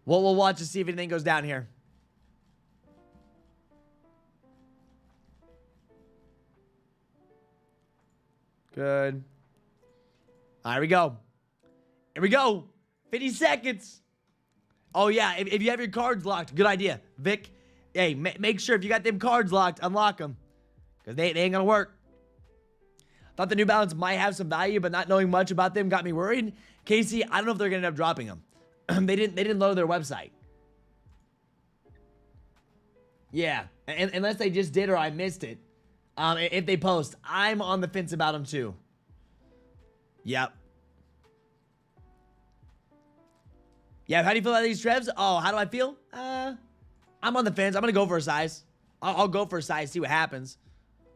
We'll watch to see if anything goes down here. Good. All right, here we go. Here we go. 50 seconds. Oh, yeah. If you have your cards locked, good idea. Vic, hey, make sure if you got them cards locked, unlock them. Because they ain't going to work. Thought the New Balance might have some value, but not knowing much about them got me worried. Casey, I don't know if they're going to end up dropping them. They didn't load their website. Yeah. Unless they just did or I missed it. If they post, I'm on the fence about them too. Yep. Yeah, how do you feel about these Trevs? Oh, how do I feel? I'm on the fence. I'm going to go for a size. I'll go for a size, see what happens.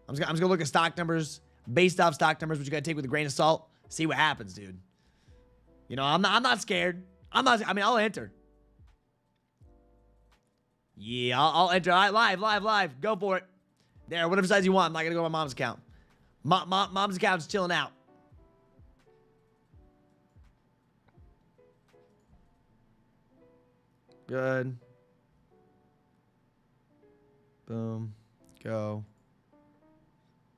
I'm just going to look at stock numbers, based off stock numbers, which you got to take with a grain of salt. See what happens, dude. You know, I'm not scared. I'll enter. Yeah, I'll enter. All right, live. Go for it. There, whatever size you want. I'm not going to go on my mom's account. Mom's account's chilling out. Good. Boom. Go.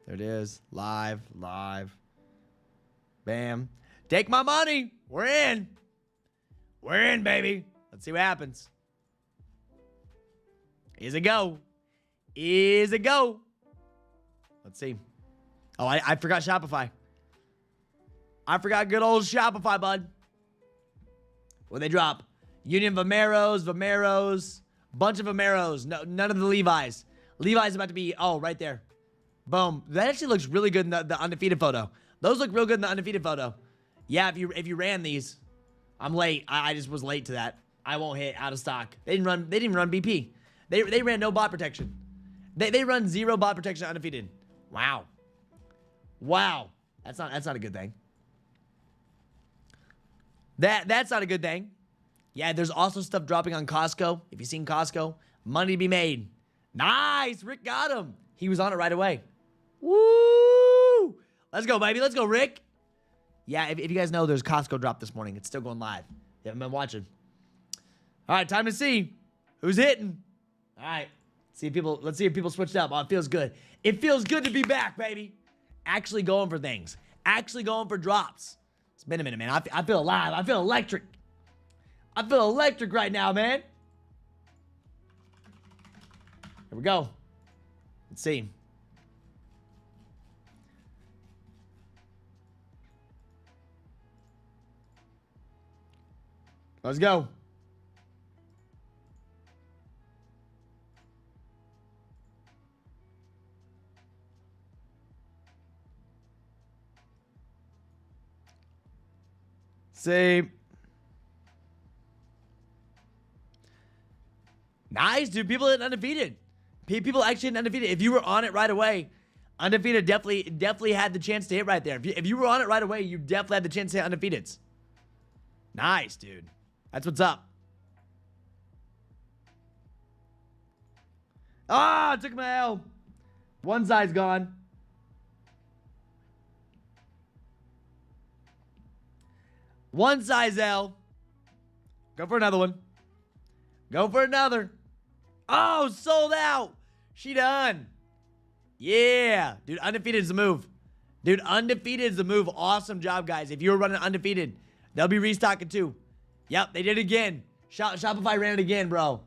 There it is. Live. Bam. Take my money. We're in. We're in, baby. Let's see what happens. Is it go? Is it go? Let's see. Oh, I forgot Shopify. I forgot good old Shopify, bud. What'd they drop? Union Vomeros. Bunch of Vomeros. No, none of the Levi's. Levi's about to be, oh, right there. Boom. That actually looks really good in the undefeated photo. Those look real good in the undefeated photo. Yeah, if you ran these. I'm late. I just was late to that. I won't hit. Out of stock. They didn't even run BP. They ran no bot protection. They run 0 bot protection undefeated. Wow. Wow. That's not a good thing. That's not a good thing. Yeah, there's also stuff dropping on Costco. If you've seen Costco, money to be made. Nice. Rick got him. He was on it right away. Woo! Let's go, baby. Let's go, Rick. Yeah, if you guys know, there's Costco drop this morning. It's still going live. You haven't been watching. All right, time to see who's hitting. All right. Let's see if people switched up. Oh, it feels good. It feels good to be back, baby. Actually going for things. Actually going for drops. It's been a minute, man. I feel alive. I feel electric. I feel electric right now, man. Here we go. Let's see. Let's go. See. Nice, dude. People hit undefeated. People actually hit undefeated. If you were on it right away, undefeated definitely had the chance to hit right there. If you were on it right away, you definitely had the chance to hit undefeateds. Nice, dude. That's what's up. Ah, took my L. One side's gone. One size L. Go for another one. Go for another. Oh, sold out. She done. Yeah. Dude, undefeated is the move. Dude, undefeated is the move. Awesome job, guys. If you were running undefeated, they'll be restocking too. Yep, they did it again. Shopify ran it again, bro.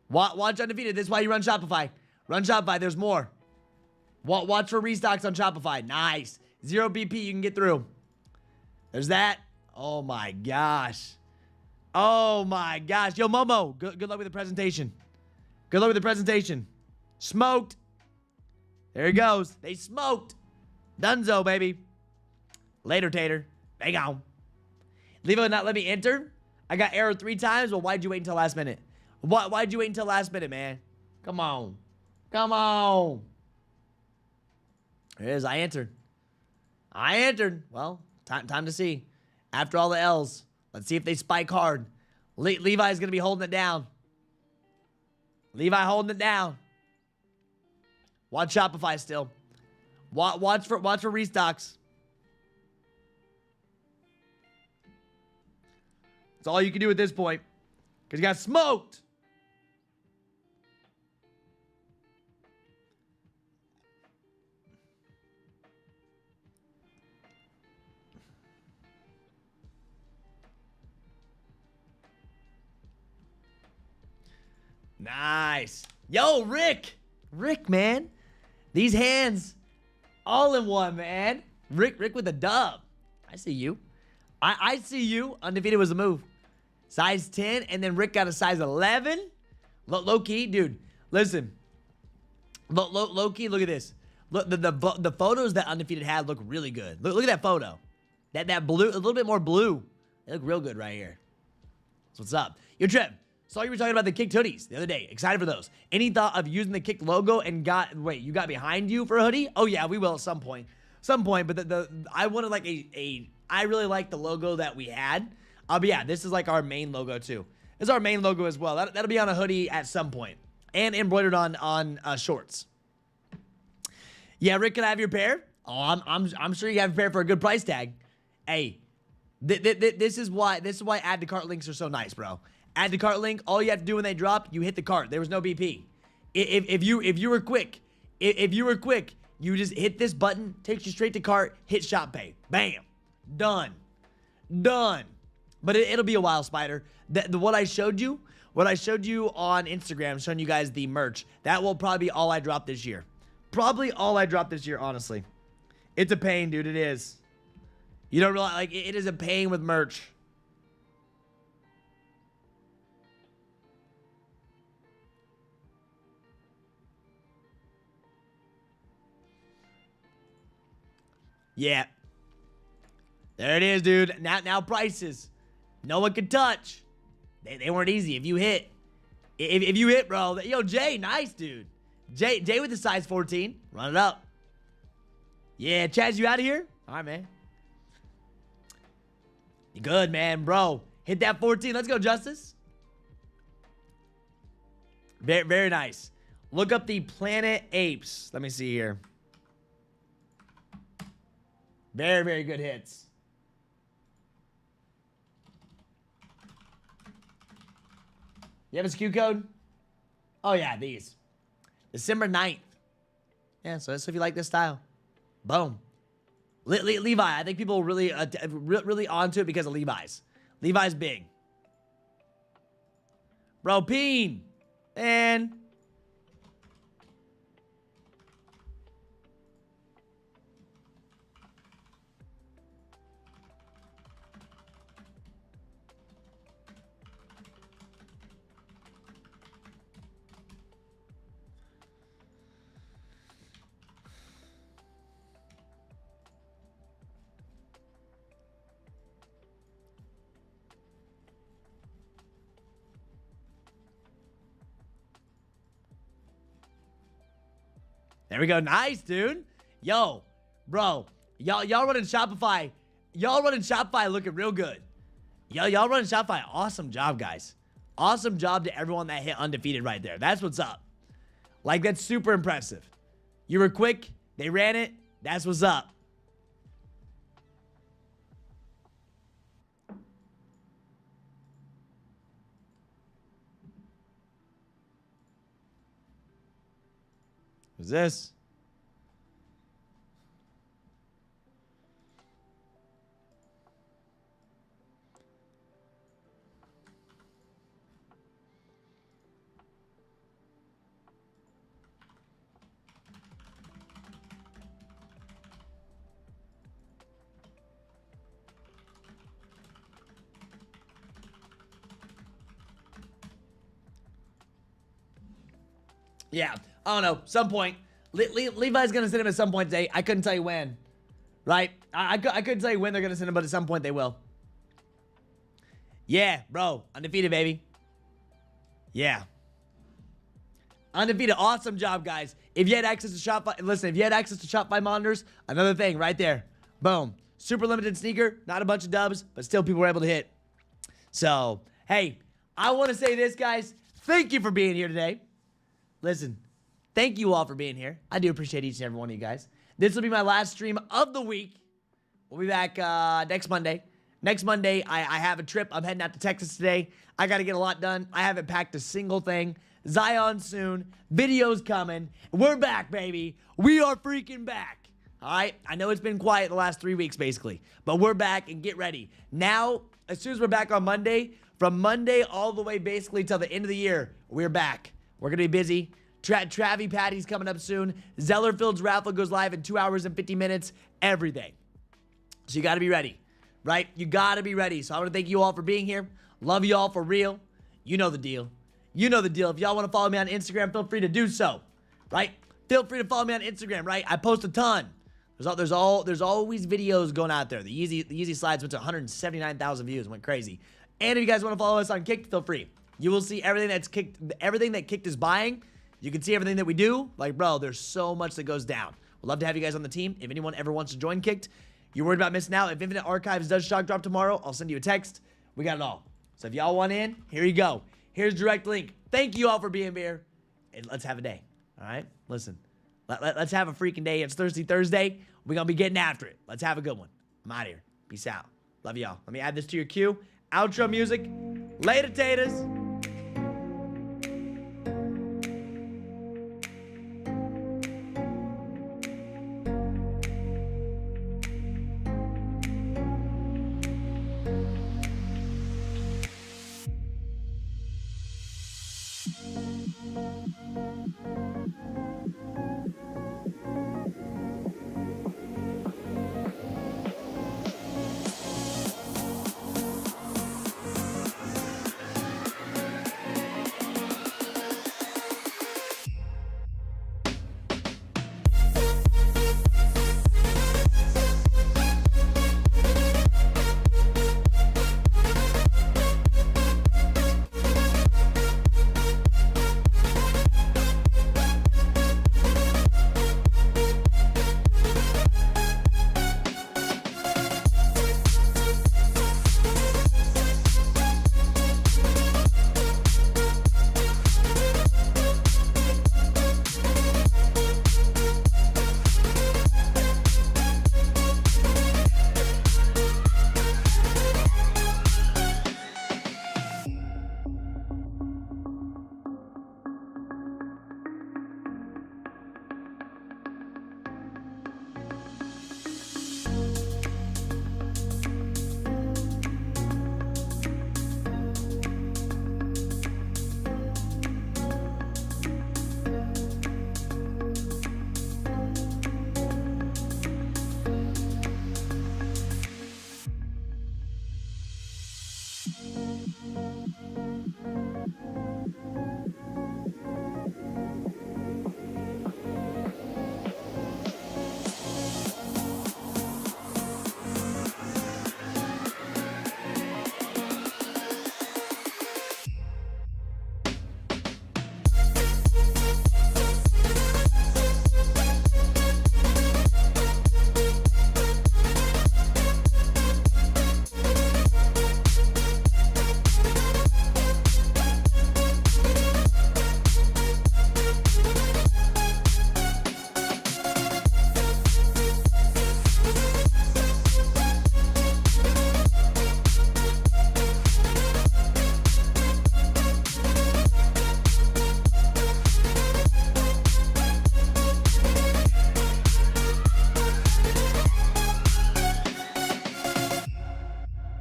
Watch undefeated. This is why you run Shopify. Run Shopify. There's more. Watch for restocks on Shopify. Nice. 0 BP. You can get through. There's that. Oh, my gosh. Oh, my gosh. Yo, Momo. Good luck with the presentation. Good luck with the presentation. Smoked. There he goes. They smoked. Dunzo, baby. Later, Tater. Bang on. Levi would not let me enter. I got error 3 times. Well, why'd you wait until last minute? Why'd you wait until last minute, man? Come on. Come on. There it is. I entered. I entered. Well, time to see. After all the L's, let's see if they spike hard. Levi's going to be holding it down. Levi holding it down. Watch Shopify still. Watch for restocks. That's all you can do at this point. Because you got smoked. Nice. Yo, Rick. Rick, man. These hands, all in one, man. Rick with a dub. I see you. I see you. Undefeated was the move. Size 10, and then Rick got a size 11. Low-key, dude. Listen. Low-key, look at this. Look, the photos that Undefeated had look really good. Look at that photo. That blue, a little bit more blue. They look real good right here. That's what's up. Yo, Trev. Saw you were talking about the Kckd hoodies the other day. Excited for those. Any thought of using the Kckd logo and you got behind you for a hoodie? Oh yeah, we will at some point. But I wanted like I really like the logo that we had. But yeah, this is like our main logo too. This is our main logo as well. That'll be on a hoodie at some point. And embroidered on shorts. Yeah, Rick, can I have your pair? Oh, I'm sure you have a pair for a good price tag. Hey, this is why add to cart links are so nice, bro. Add to cart link. All you have to do when they drop, you hit the cart. There was no BP. If you were quick, you just hit this button, takes you straight to cart, hit shop pay. Bam. Done. But it'll be a while, Spider. What I showed you on Instagram, showing you guys the merch, that will probably be all I drop this year. Probably all I drop this year, honestly. It's a pain, dude. It is. You don't realize, like, it is a pain with merch. Yeah. There it is, dude. Now prices. No one can touch. They weren't easy. If you hit. If you hit, bro. Yo, Jay, nice, dude. Jay with the size 14. Run it up. Yeah, Chaz, you out of here? All right, man. You good, man, bro. Hit that 14. Let's go, Justice. Very, very nice. Look up the Planet Apes. Let me see here. Very, very good hits. You have a SKU code? Oh, yeah, these. December 9th. Yeah, so if you like this style. Boom. Levi. I think people really, really onto it because of Levi's. Levi's big. Bro, Peen. And... there we go. Nice, dude. Yo, bro. Y'all running Shopify. Y'all running Shopify looking real good. Y'all running Shopify. Awesome job, guys. Awesome job to everyone that hit undefeated right there. That's what's up. Like, that's super impressive. You were quick. They ran it. That's what's up. Who's this? Yeah, I don't know. Some point. Levi's going to send him at some point today. I couldn't tell you when. Right? I couldn't tell you when they're going to send him, but at some point they will. Yeah, bro. Undefeated, baby. Yeah. Undefeated. Awesome job, guys. If you had access to Shopify, listen, if you had access to Shopify monitors, another thing right there. Boom. Super limited sneaker. Not a bunch of dubs, but still people were able to hit. So, hey, I want to say this, guys. Thank you for being here today. Listen, thank you all for being here. I do appreciate each and every one of you guys. This will be my last stream of the week. We'll be back next Monday. Next Monday, I have a trip. I'm heading out to Texas today. I got to get a lot done. I haven't packed a single thing. Zion soon. Videos coming. We're back, baby. We are freaking back. All right? I know it's been quiet the last 3 weeks, basically. But we're back, and get ready. Now, as soon as we're back on Monday, from Monday all the way basically till the end of the year, we're back. We're going to be busy. Travie Patty's coming up soon. Zellerfeld's raffle goes live in 2 hours and 50 minutes. Everything. So you got to be ready, right? You got to be ready. So I want to thank you all for being here. Love you all for real. You know the deal. You know the deal. If y'all want to follow me on Instagram, feel free to do so, right? Feel free to follow me on Instagram, right? I post a ton. There's always videos going out there. The easy slides went to 179,000 views. Went crazy. And if you guys want to follow us on Kckd, feel free. You will see everything that Kckd is buying. You can see everything that we do. Like, bro, there's so much that goes down. We'd love to have you guys on the team. If anyone ever wants to join Kckd, you're worried about missing out. If Infinite Archives does shock drop tomorrow, I'll send you a text. We got it all. So if y'all want in, here you go. Here's direct link. Thank you all for being here. And let's have a day. All right? Listen. Let's have a freaking day. It's Thursday. We're going to be getting after it. Let's have a good one. I'm out of here. Peace out. Love y'all. Let me add this to your queue. Outro music. Later, taters.